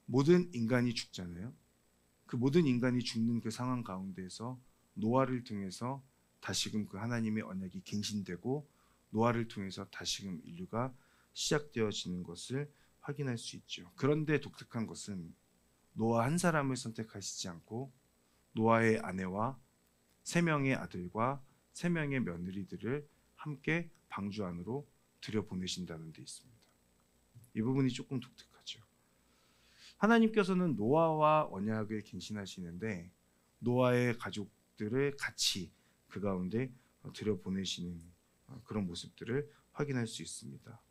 Speaker 1: 모든 인간이 죽잖아요. 그 모든 인간이 죽는 그 상황 가운데에서 노아를 통해서 다시금 그 하나님의 언약이 갱신되고 노아를 통해서 다시금 인류가 시작되어지는 것을 확인할 수 있죠. 그런데 독특한 것은 노아 한 사람을 선택하시지 않고 노아의 아내와 3명의 아들과 3명의 며느리들을 함께 방주 안으로 들여보내신다는 데 있습니다. 이 부분이 조금 독특하죠. 하나님께서는 노아와 언약을 갱신하시는데 노아의 가족들을 같이 그 가운데 들여보내시는 그런 모습들을 확인할 수 있습니다.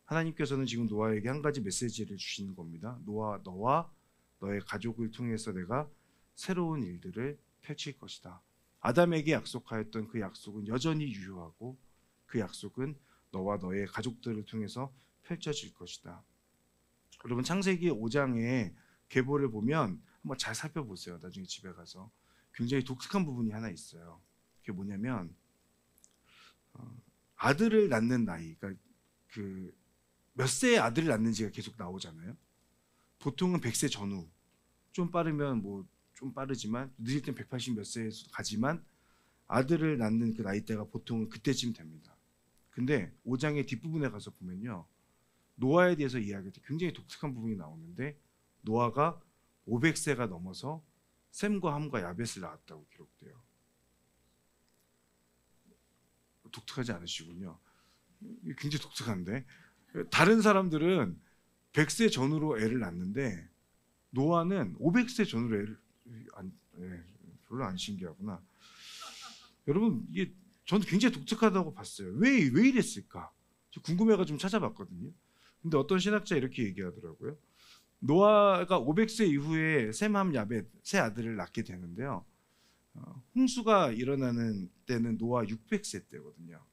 Speaker 1: 하나님께서는 지금 노아에게 한 가지 메시지를 주시는 겁니다. 노아, 너와 너의 가족을 통해서 내가 새로운 일들을 펼칠 것이다. 아담에게 약속하였던 그 약속은 여전히 유효하고 그 약속은 너와 너의 가족들을 통해서 펼쳐질 것이다. 여러분 창세기 5장의 계보를 보면 한번 잘 살펴보세요. 나중에 집에 가서 굉장히 독특한 부분이 하나 있어요. 그게 뭐냐면 아들을 낳는 나이, 그러니까 그 몇 세에 아들을 낳는지가 계속 나오잖아요. 보통은 100세 전후, 좀 빠르면 뭐 좀 빠르지만 늦을 땐 180 몇 세에 가지만 아들을 낳는 그 나이대가 보통은 그때쯤 됩니다. 근데 5장의 뒷부분에 가서 보면요, 노아에 대해서 이야기할 때 굉장히 독특한 부분이 나오는데 노아가 500세가 넘어서 셈과 함과 야벳을 낳았다고 기록돼요. 독특하지 않으시군요. 굉장히 독특한데 다른 사람들은 100세 전후로 애를 낳는데 노아는 500세 전후로 애를 별로 안 신기하구나. 여러분 이게 저는 굉장히 독특하다고 봤어요. 왜 이랬을까? 저 궁금해가 좀 찾아봤거든요. 근데 어떤 신학자 이렇게 얘기하더라고요. 노아가 500세 이후에 셈함 야벳 세 아들을 낳게 되는데요. 홍수가 일어나는 때는 노아 600세 때거든요.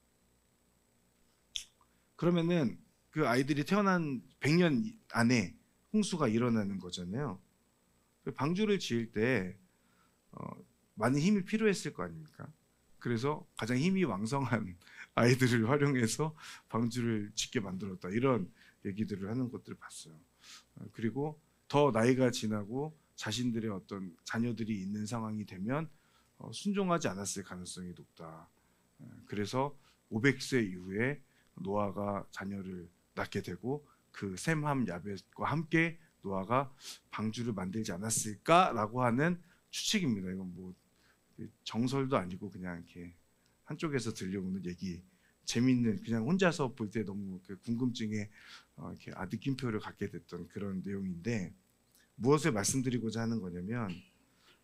Speaker 1: 그러면은 그 아이들이 태어난 100년 안에 홍수가 일어나는 거잖아요. 방주를 지을 때 많은 힘이 필요했을 거 아닙니까? 그래서 가장 힘이 왕성한 아이들을 활용해서 방주를 짓게 만들었다. 이런 얘기들을 하는 것들을 봤어요. 그리고 더 나이가 지나고 자신들의 어떤 자녀들이 있는 상황이 되면 순종하지 않았을 가능성이 높다. 그래서 500세 이후에 노아가 자녀를 낳게 되고 그 셈함 야벳과 함께 노아가 방주를 만들지 않았을까라고 하는 추측입니다. 이건 뭐 정설도 아니고 그냥 이렇게 한쪽에서 들려오는 얘기, 재밌는 그냥 혼자서 볼 때 너무 그 궁금증에 이렇게 느낌표를 갖게 됐던 그런 내용인데 무엇을 말씀드리고자 하는 거냐면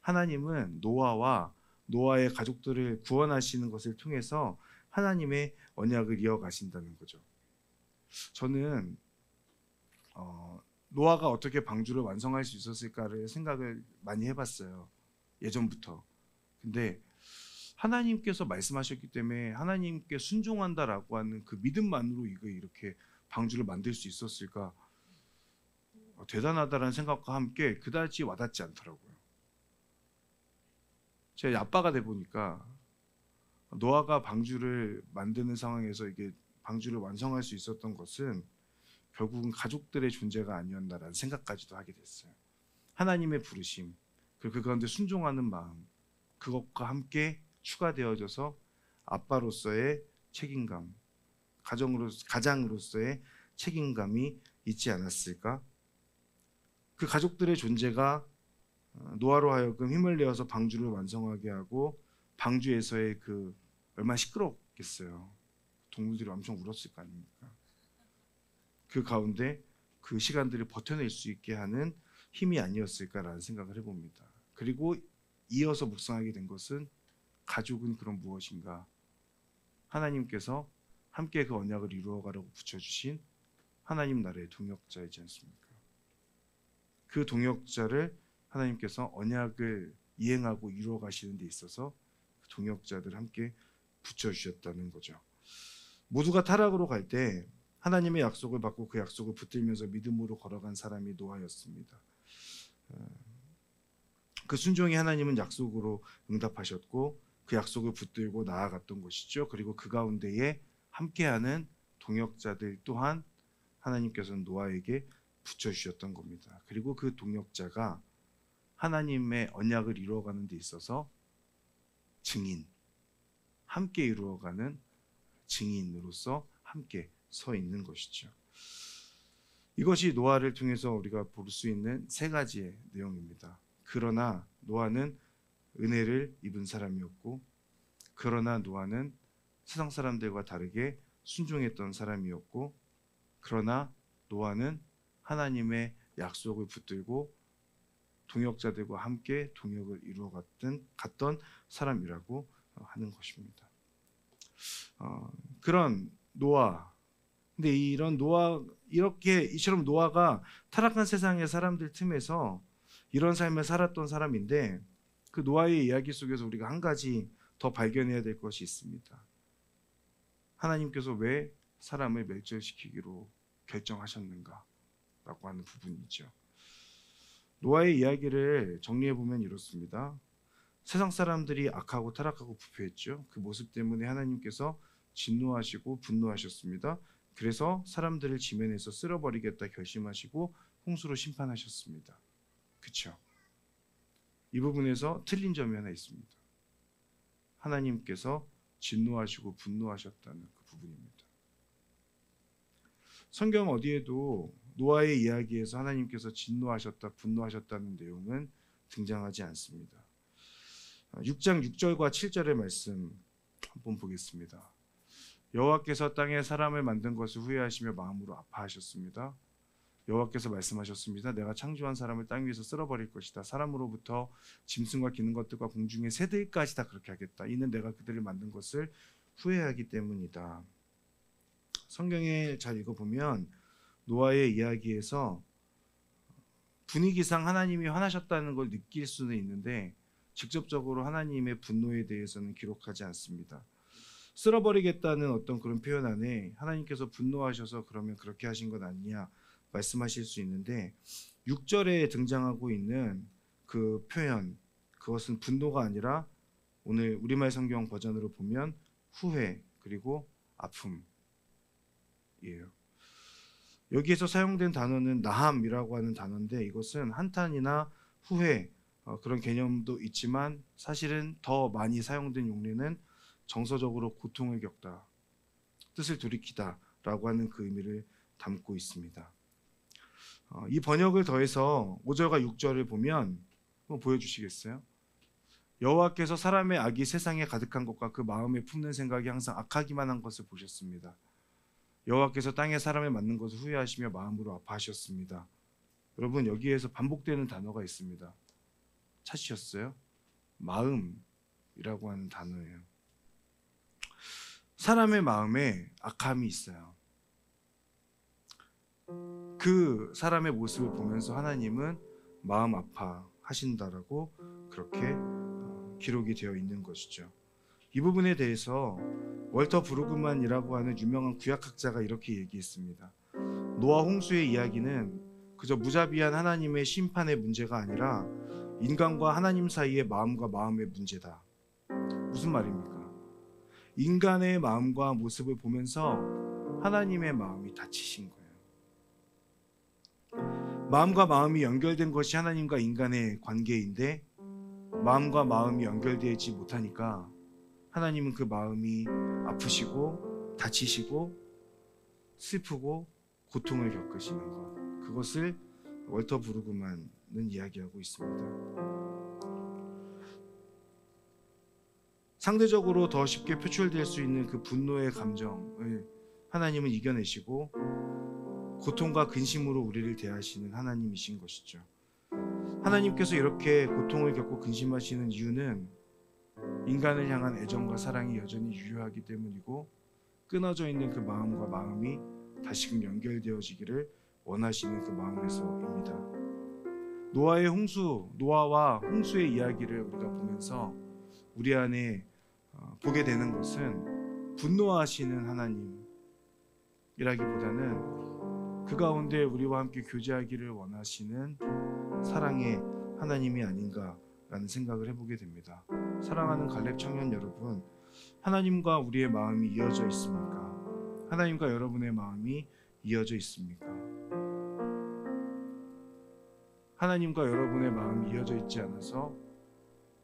Speaker 1: 하나님은 노아와 노아의 가족들을 구원하시는 것을 통해서 하나님의 언약을 이어가신다는 거죠. 저는 노아가 어떻게 방주를 완성할 수 있었을까를 생각을 많이 해봤어요. 예전부터. 근데 하나님께서 말씀하셨기 때문에 하나님께 순종한다라고 하는 그 믿음만으로 이거 이렇게 방주를 만들 수 있었을까? 대단하다라는 생각과 함께 그다지 와닿지 않더라고요. 제가 아빠가 돼 보니까 노아가 방주를 만드는 상황에서 이게 방주를 완성할 수 있었던 것은 결국은 가족들의 존재가 아니었나라는 생각까지도 하게 됐어요. 하나님의 부르심, 그리고 그 가운데 순종하는 마음, 그것과 함께 추가되어져서 아빠로서의 책임감, 가장으로서의 책임감이 있지 않았을까? 그 가족들의 존재가 노아로 하여금 힘을 내어서 방주를 완성하게 하고 방주에서의 그 얼마나 시끄럽겠어요. 동물들이 엄청 울었을 거 아닙니까? 그 가운데 그 시간들을 버텨낼 수 있게 하는 힘이 아니었을까라는 생각을 해봅니다. 그리고 이어서 묵상하게 된 것은 가족은 그럼 무엇인가? 하나님께서 함께 그 언약을 이루어가라고 붙여주신 하나님 나라의 동역자이지 않습니까? 그 동역자를 하나님께서 언약을 이행하고 이루어가시는 데 있어서 그 동역자들 함께 붙여주셨다는 거죠. 모두가 타락으로 갈 때 하나님의 약속을 받고 그 약속을 붙들면서 믿음으로 걸어간 사람이 노아였습니다. 그 순종이 하나님은 약속으로 응답하셨고 그 약속을 붙들고 나아갔던 것이죠. 그리고 그 가운데에 함께하는 동역자들 또한 하나님께서는 노아에게 붙여주셨던 겁니다. 그리고 그 동역자가 하나님의 언약을 이루어가는 데 있어서 증인, 함께 이루어가는 증인으로서 함께 서 있는 것이죠. 이것이 노아를 통해서 우리가 볼 수 있는 세 가지의 내용입니다. 그러나 노아는 은혜를 입은 사람이었고, 그러나 노아는 세상 사람들과 다르게 순종했던 사람이었고, 그러나 노아는 하나님의 약속을 붙들고 동역자들과 함께 동역을 이루어 갔던 사람이라고 하는 것입니다. 그런 노아, 근데 이런 노아, 이처럼 노아가 타락한 세상의 사람들 틈에서 이런 삶을 살았던 사람인데, 그 노아의 이야기 속에서 우리가 한 가지 더 발견해야 될 것이 있습니다. 하나님께서 왜 사람을 멸절시키기로 결정하셨는가 라고 하는 부분이죠. 노아의 이야기를 정리해 보면 이렇습니다. 세상 사람들이 악하고 타락하고 부패했죠. 그 모습 때문에 하나님께서 진노하시고 분노하셨습니다. 그래서 사람들을 지면에서 쓸어버리겠다 결심하시고 홍수로 심판하셨습니다. 그렇죠? 이 부분에서 틀린 점이 하나 있습니다. 하나님께서 진노하시고 분노하셨다는 그 부분입니다. 성경 어디에도 노아의 이야기에서 하나님께서 진노하셨다, 분노하셨다는 내용은 등장하지 않습니다. 6장 6절과 7절의 말씀 한번 보겠습니다. 여호와께서 땅에 사람을 만든 것을 후회하시며 마음으로 아파하셨습니다. 여호와께서 말씀하셨습니다. 내가 창조한 사람을 땅 위에서 쓸어버릴 것이다. 사람으로부터 짐승과 기는 것들과 공중의 새들까지 다 그렇게 하겠다. 이는 내가 그들을 만든 것을 후회하기 때문이다. 성경에 잘 읽어보면 노아의 이야기에서 분위기상 하나님이 화나셨다는 걸 느낄 수는 있는데 직접적으로 하나님의 분노에 대해서는 기록하지 않습니다. 쓸어버리겠다는 어떤 그런 표현 안에 하나님께서 분노하셔서 그러면 그렇게 하신 것 아니냐 말씀하실 수 있는데 6절에 등장하고 있는 그 표현, 그것은 분노가 아니라 오늘 우리말 성경 버전으로 보면 후회 그리고 아픔이에요. 여기에서 사용된 단어는 나함이라고 하는 단어인데 이것은 한탄이나 후회 그런 개념도 있지만 사실은 더 많이 사용된 용례는 정서적으로 고통을 겪다, 뜻을 돌이키다 라고 하는 그 의미를 담고 있습니다. 이 번역을 더해서 5절과 6절을 보면 한번 보여주시겠어요? 여호와께서 사람의 악이 세상에 가득한 것과 그 마음에 품는 생각이 항상 악하기만 한 것을 보셨습니다. 여호와께서 땅에 사람을 만든 것을 후회하시며 마음으로 아파하셨습니다. 여러분 여기에서 반복되는 단어가 있습니다. 찾으셨어요? 마음이라고 하는 단어예요. 사람의 마음에 악함이 있어요. 그 사람의 모습을 보면서 하나님은 마음 아파하신다라고 그렇게 기록이 되어 있는 것이죠. 이 부분에 대해서 월터 브루그만이라고 하는 유명한 구약학자가 이렇게 얘기했습니다. 노아 홍수의 이야기는 그저 무자비한 하나님의 심판의 문제가 아니라 인간과 하나님 사이의 마음과 마음의 문제다. 무슨 말입니까? 인간의 마음과 모습을 보면서 하나님의 마음이 다치신 거예요. 마음과 마음이 연결된 것이 하나님과 인간의 관계인데 마음과 마음이 연결되지 못하니까 하나님은 그 마음이 아프시고 다치시고 슬프고 고통을 겪으시는 것, 그것을 월터 브루그만은 이야기하고 있습니다. 상대적으로 더 쉽게 표출될 수 있는 그 분노의 감정을 하나님은 이겨내시고 고통과 근심으로 우리를 대하시는 하나님이신 것이죠. 하나님께서 이렇게 고통을 겪고 근심하시는 이유는 인간을 향한 애정과 사랑이 여전히 유효하기 때문이고 끊어져 있는 그 마음과 마음이 다시금 연결되어지기를 원하시는 그 마음에서입니다. 노아와 홍수의 이야기를 우리가 보면서 우리 안에 보게 되는 것은 분노하시는 하나님이라기보다는 그 가운데 우리와 함께 교제하기를 원하시는 사랑의 하나님이 아닌가라는 생각을 해보게 됩니다. 사랑하는 갈렙 청년 여러분, 하나님과 우리의 마음이 이어져 있습니까? 하나님과 여러분의 마음이 이어져 있습니까? 하나님과 여러분의 마음이 이어져 있지 않아서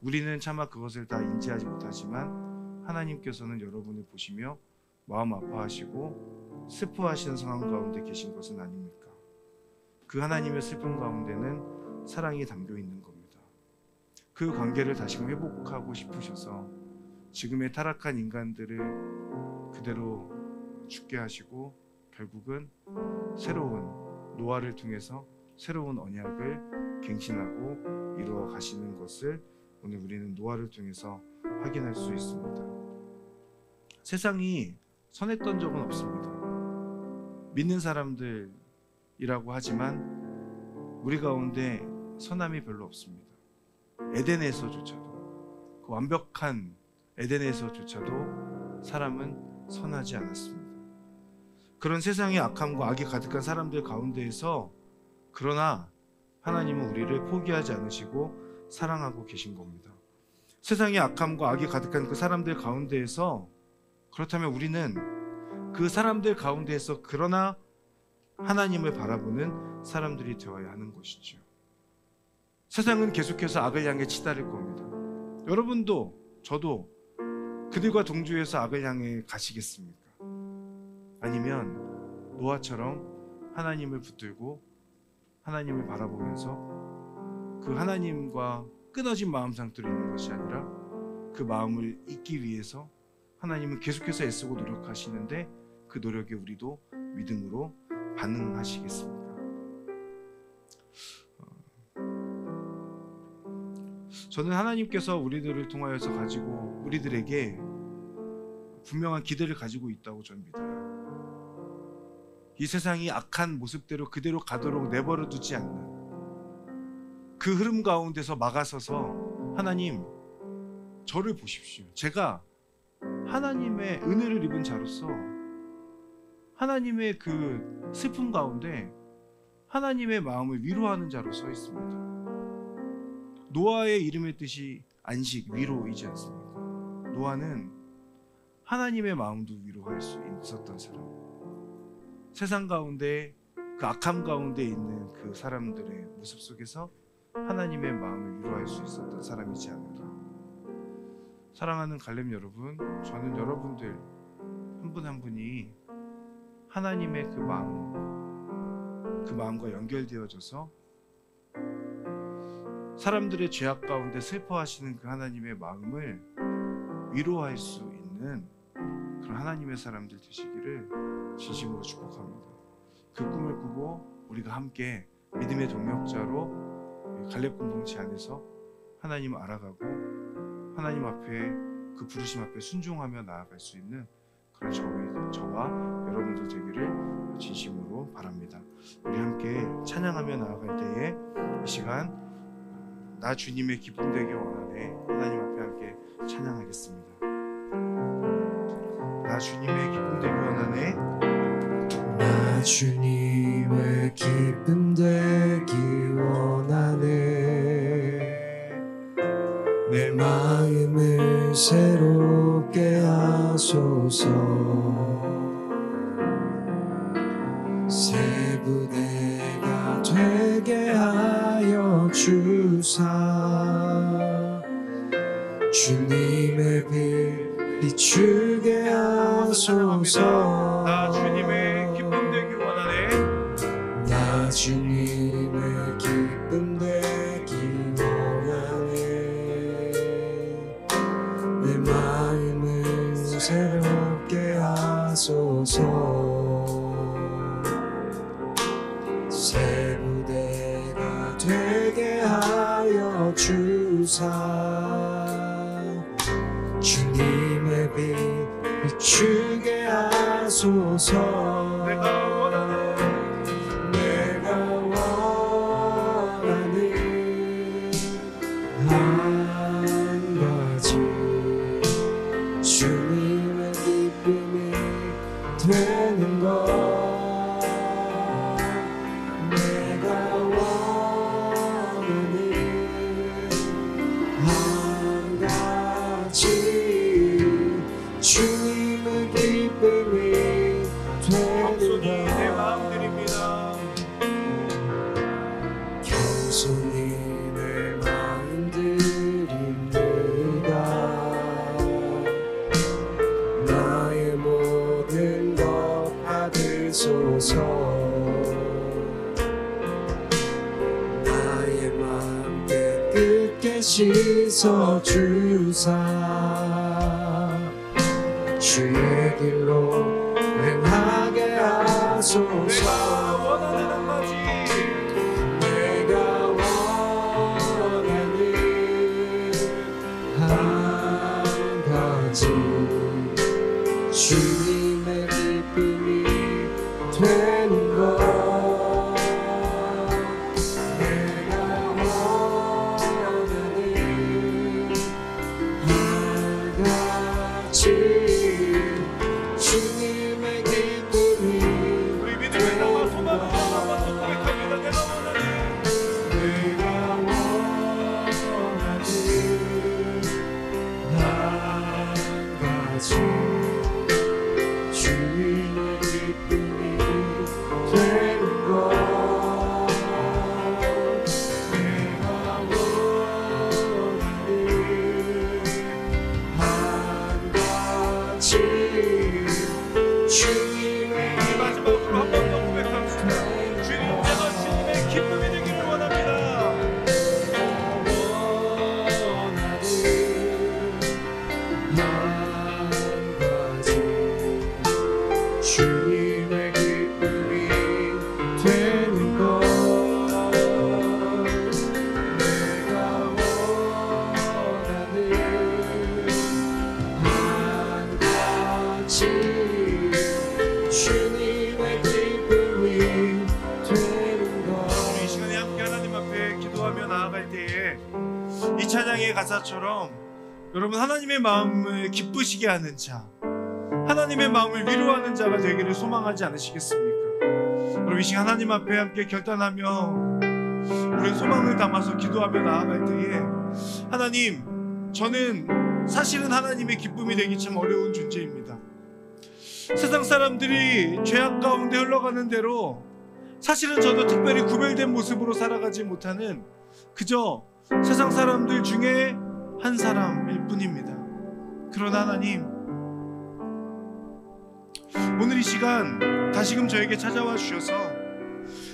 Speaker 1: 우리는 차마 그것을 다 인지하지 못하지만 하나님께서는 여러분을 보시며 마음 아파하시고 슬퍼하시는 상황 가운데 계신 것은 아닙니까? 그 하나님의 슬픔 가운데는 사랑이 담겨 있는 겁니다. 그 관계를 다시금 회복하고 싶으셔서 지금의 타락한 인간들을 그대로 죽게 하시고 결국은 새로운 노아를 통해서 새로운 언약을 갱신하고 이루어 가시는 것을 오늘 우리는 노아를 통해서 확인할 수 있습니다. 세상이 선했던 적은 없습니다. 믿는 사람들이라고 하지만 우리 가운데 선함이 별로 없습니다. 에덴에서조차도, 그 완벽한 에덴에서조차도 사람은 선하지 않았습니다. 그런 세상의 악함과 악이 가득한 사람들 가운데에서 그러나 하나님은 우리를 포기하지 않으시고 사랑하고 계신 겁니다. 세상의 악함과 악이 가득한 그 사람들 가운데에서, 그렇다면 우리는 그 사람들 가운데에서 그러나 하나님을 바라보는 사람들이 되어야 하는 것이죠. 세상은 계속해서 악을 향해 치달을 겁니다. 여러분도 저도 그들과 동조해서 악을 향해 가시겠습니까? 아니면 노아처럼 하나님을 붙들고 하나님을 바라보면서 그 하나님과 끊어진 마음 상태로 있는 것이 아니라 그 마음을 잊기 위해서 하나님은 계속해서 애쓰고 노력하시는데 그 노력에 우리도 믿음으로 반응하시겠습니까? 저는 하나님께서 우리들을 통하여서 가지고 우리들에게 분명한 기대를 가지고 있다고 저는 믿어요. 이 세상이 악한 모습대로 그대로 가도록 내버려 두지 않는 그 흐름 가운데서 막아서서 하나님, 저를 보십시오. 제가 하나님의 은혜를 입은 자로서 하나님의 그 슬픔 가운데 하나님의 마음을 위로하는 자로 서 있습니다. 노아의 이름의 뜻이 안식, 위로이지 않습니까? 노아는 하나님의 마음도 위로할 수 있었던 사람, 세상 가운데 그 악함 가운데 있는 그 사람들의 모습 속에서 하나님의 마음을 위로할 수 있었던 사람이지 않을까. 사랑하는 갈렙 여러분, 저는 여러분들 한 분 한 분이 하나님의 그 마음과 연결되어져서 사람들의 죄악 가운데 슬퍼하시는 그 하나님의 마음을 위로할 수 있는 그런 하나님의 사람들 되시기를 진심으로 축복합니다. 그 꿈을 꾸고 우리가 함께 믿음의 동역자로 갈렙 공동체 안에서 하나님을 알아가고 하나님 앞에 그 부르심 앞에 순종하며 나아갈 수 있는 그런 저와 여러분들 되기를 진심으로 바랍니다. 우리 함께 찬양하며 나아갈 때에 이 시간 나 주님의 기쁨 되길 원하네, 하나님 앞에 함께 찬양하겠습니다. 나 주님의 기쁨 되길 원하네,
Speaker 3: 나 주님의 기쁨 되길 원하네. 내 마음을 새롭게 하소서. 새 부대가 되게 하여 주사. 주님의 빛 비추게 하소서.
Speaker 1: 나 주님의 기쁨 되길 원하네,
Speaker 3: 나 주님의 기쁨 되길 원하네. 내 마음을 새롭게 하소서. 새 부대가 되게 하여 주사. 주님의 빛 비추게 하소서.
Speaker 1: 내가 원하는
Speaker 3: 한 가지, 주님의 기쁨이 되는 것. 내가 원하는 한 가지, 주님의 기쁨이
Speaker 1: 겸손히
Speaker 3: 되는
Speaker 1: 내
Speaker 3: 것.
Speaker 1: 마음 드립니다.
Speaker 3: 겸손히 내 마음 드립니다. 나의 모든 것 받으소서. 나의 마음 깨끗게 씻어 주사. 주의 길로 행하게 주님의 기쁨이 되는 것 내가 원하는 한 가지 주님의 기쁨이 되는 것
Speaker 1: 우리 이 시간에 함께 하나님 앞에 기도하며 나아갈 때에 이 찬양의 가사처럼 여러분 하나님의 마음을 기쁘시게 하는 자, 하나님의 마음을 위로하는 자가 되기를 소망하지 않으시겠습니까? 여러분 이 시간 하나님 앞에 함께 결단하며 우리의 소망을 담아서 기도하며 나아갈 때에 하나님, 저는 사실은 하나님의 기쁨이 되기 참 어려운 존재입니다. 세상 사람들이 죄악 가운데 흘러가는 대로 사실은 저도 특별히 구별된 모습으로 살아가지 못하는 그저 세상 사람들 중에 한 사람일 뿐입니다. 그러나 하나님, 오늘 이 시간 다시금 저에게 찾아와 주셔서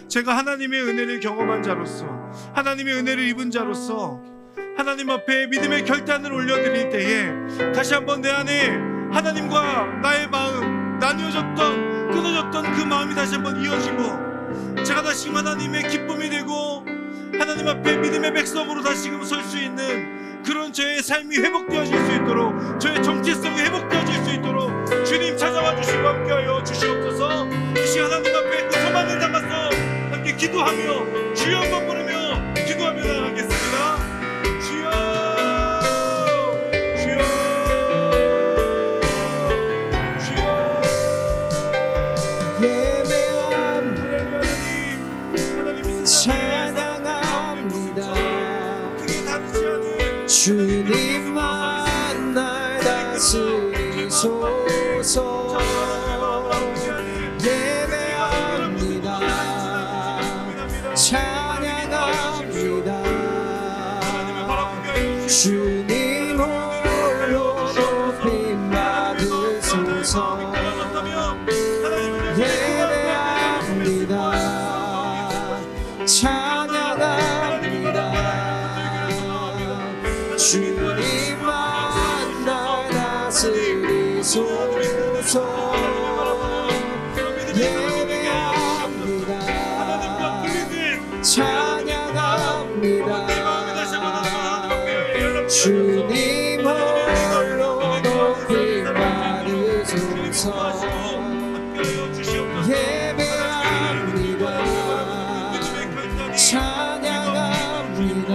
Speaker 1: 제가 하나님의 은혜를 경험한 자로서, 하나님의 은혜를 입은 자로서 하나님 앞에 믿음의 결단을 올려드릴 때에 다시 한번 내 안에 하나님과 나의 마음, 나뉘어졌던, 끊어졌던 그 마음이 다시 한번 이어지고 제가 다시금 하나님의 기쁨이 되고 하나님 앞에 믿음의 백성으로 다시금 설 수 있는 그런 저의 삶이 회복되어질 수 있도록, 저의 정체성이 회복되어질 수 있도록 주님 찾아와 주시고 함께하여 주시옵소서. 이 시간 하나님 앞에 그 소망을 담아서 함께 기도하며 주여 한번 부르며 기도하며 나가겠습니다. 주여, 주여, 주여.
Speaker 3: 예배합니다
Speaker 1: 하나님
Speaker 3: 찬양합니다
Speaker 1: 그게 다르지 않은
Speaker 3: 주님만 날 다스리소서 예배합니다 찬양합니다 주님 홀로 높임 받으소서 예배합니다 찬양합니다 주님만 날 다스리소서 예배합니다 찬양합니다 주님 홀로 높임 받으소서 예배합니다 찬양합니다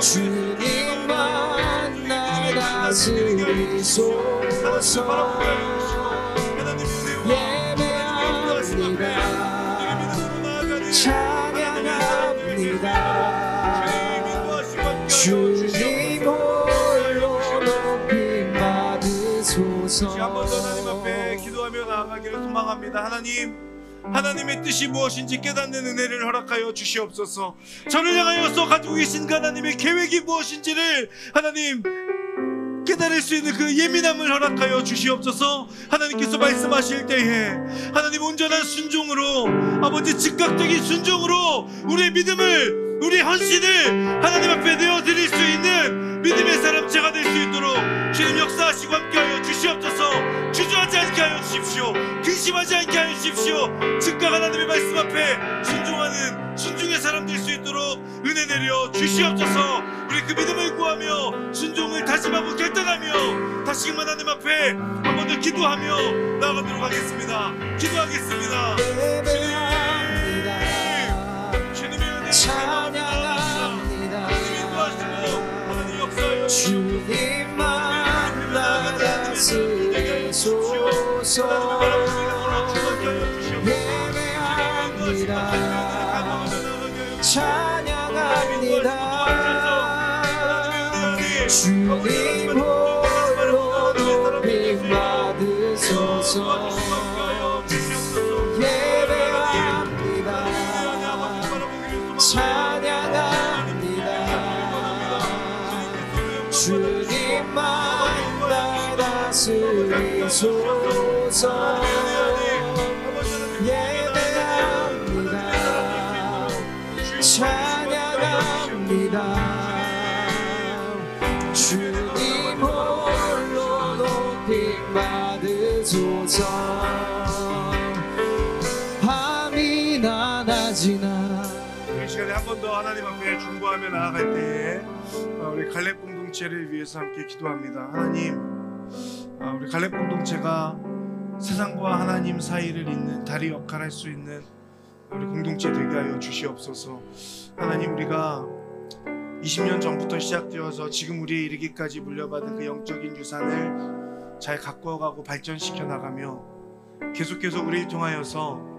Speaker 3: 주님만 날 다스리소서 예배합니다 찬양합니다 주님 홀로 높임 받으소서
Speaker 1: 한번 더 하나님 앞에 기도하며 나아가기를 소망합니다. 하나님의 뜻이 무엇인지 깨닫는 은혜를 허락하여 주시옵소서. 저를 향하여서 가지고 계신 그 하나님의 계획이 무엇인지를 하나님 깨달을 수 있는 그 예민함을 허락하여 주시옵소서. 하나님께서 말씀하실 때에 하나님 온전한 순종으로, 아버지 즉각적인 순종으로 우리의 믿음을, 우리의 헌신을 하나님 앞에 내어드릴 수 있는 믿음의 사람 제가 될 수 있도록 주님 역사하시고 함께하여 주시옵소서. 주저하지 않게 하여 주십시오. 근심하지 않게 하여 주십시오. 즉각 하나님의 말씀 앞에 순종하는 순종의 사람 될 수 있도록 은혜 내려 주시옵소서. 우리 그 믿음을 구하며 순종을 다짐하고 결단하며 다시금 하나님 앞에 한 번 더 기도하며 나아가도록 하겠습니다. 기도하겠습니다. 주님의 은혜를
Speaker 3: 찬양합니다
Speaker 1: 주님 인도하시고 하나님 역사하여
Speaker 3: 주님만 날 다스리소서 예배합니다 찬양합니다 주님 홀로 높임 받으소서 예배합니다 찬양합니다 주님만 날 다스리소서 예배합니다 찬양합니다 주님 홀로 높임 받으소서 임하소서. 밤이나 낮이나
Speaker 1: 이 시간에 한 번 더 하나님 앞에 중보하며 나아갈 때에 우리 갈렙 공동체를 위해서 함께 기도합니다. 하나님, 우리 갈렙 공동체가 세상과 하나님 사이를 잇는 다리 역할을 할 수 있는 우리 공동체 되게 하여 주시옵소서. 하나님, 우리가 20년 전부터 시작되어서 지금 우리에 이르기까지 물려받은 그 영적인 유산을 잘 가꾸어가고 발전시켜 나가며 계속해서 우리를 통하여서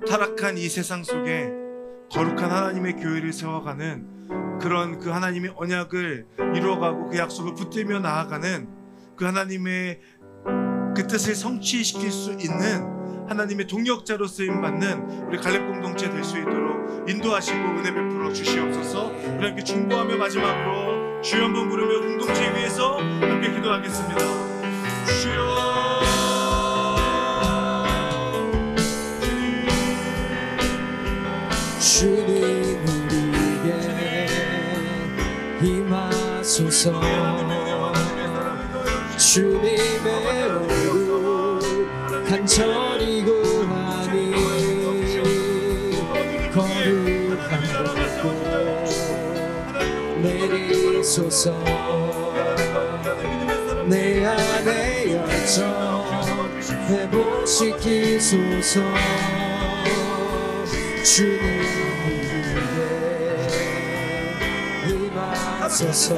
Speaker 1: 타락한 이 세상 속에 거룩한 하나님의 교회를 세워가는 그런 그 하나님의 언약을 이루어가고 그 약속을 붙들며 나아가는 그 하나님의 그 뜻을 성취시킬 수 있는 하나님의 동역자로 쓰임받는 우리 갈렙 공동체 될 수 있도록 인도하시고 은혜 베풀어 주시옵소서. 우리 함께 중보하며 마지막으로 주여 한번 부르며 공동체 위해서 함께 기도하겠습니다. 주여,
Speaker 3: 주님 우리에게 임하소서. 주님의 얼굴 간절히 구하니 거룩한 곳 내리소서. 내 안에 열정 회복시키소서. 주님 우리에게 임하소서.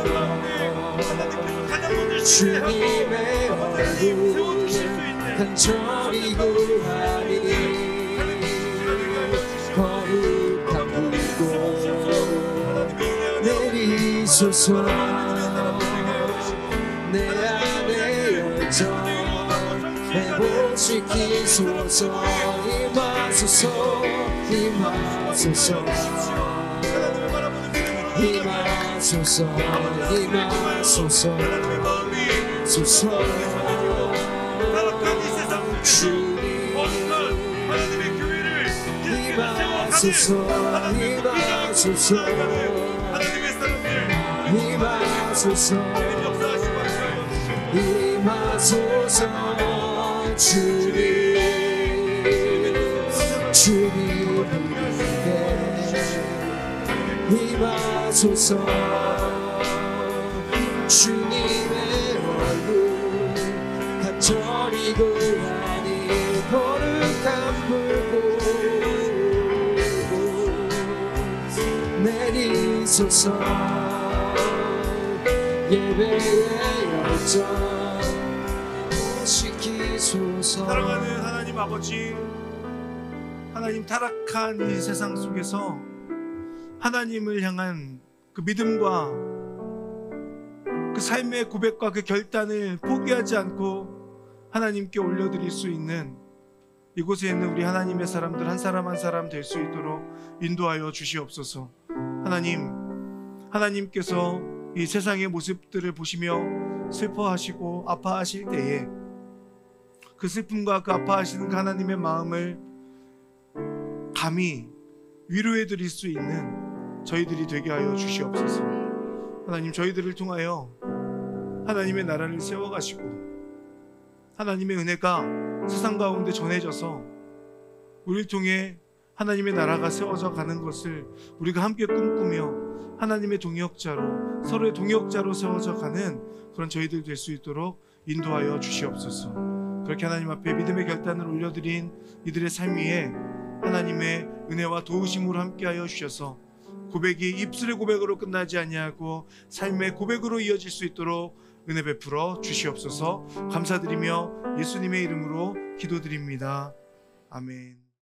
Speaker 3: 주님의 얼굴 간절히 구하니 거룩한 불꽃 내리소서. 내 안에 열정 회복시키소서. 임하소서. 임하소서. 임하소서. 임하소서. 소서. 주님 임하소서. 임하소서. 임하소서. 임하소서. 주님 우리에게 임하소서. 주님의 얼굴 간절히 구하니 거룩한 불꽃 내리소서. 예배의 열정 시키소서.
Speaker 1: 사랑하는 하나님 아버지, 하나님, 타락한 이 세상 속에서 하나님을 향한 그 믿음과 그 삶의 고백과 그 결단을 포기하지 않고 하나님께 올려드릴 수 있는 이곳에 있는 우리 하나님의 사람들 한 사람 한 사람 될 수 있도록 인도하여 주시옵소서. 하나님, 하나님께서 이 세상의 모습들을 보시며 슬퍼하시고 아파하실 때에 그 슬픔과 그 아파하시는 그 하나님의 마음을 감히 위로해 드릴 수 있는 저희들이 되게 하여 주시옵소서. 하나님, 저희들을 통하여 하나님의 나라를 세워가시고 하나님의 은혜가 세상 가운데 전해져서 우리를 통해 하나님의 나라가 세워져 가는 것을 우리가 함께 꿈꾸며 하나님의 동역자로, 서로의 동역자로 세워져 가는 그런 저희들 될 수 있도록 인도하여 주시옵소서. 그렇게 하나님 앞에 믿음의 결단을 올려드린 이들의 삶 위에 하나님의 은혜와 도우심으로 함께하여 주셔서 고백이 입술의 고백으로 끝나지 아니하고 삶의 고백으로 이어질 수 있도록 은혜 베풀어 주시옵소서. 감사드리며 예수님의 이름으로 기도드립니다. 아멘.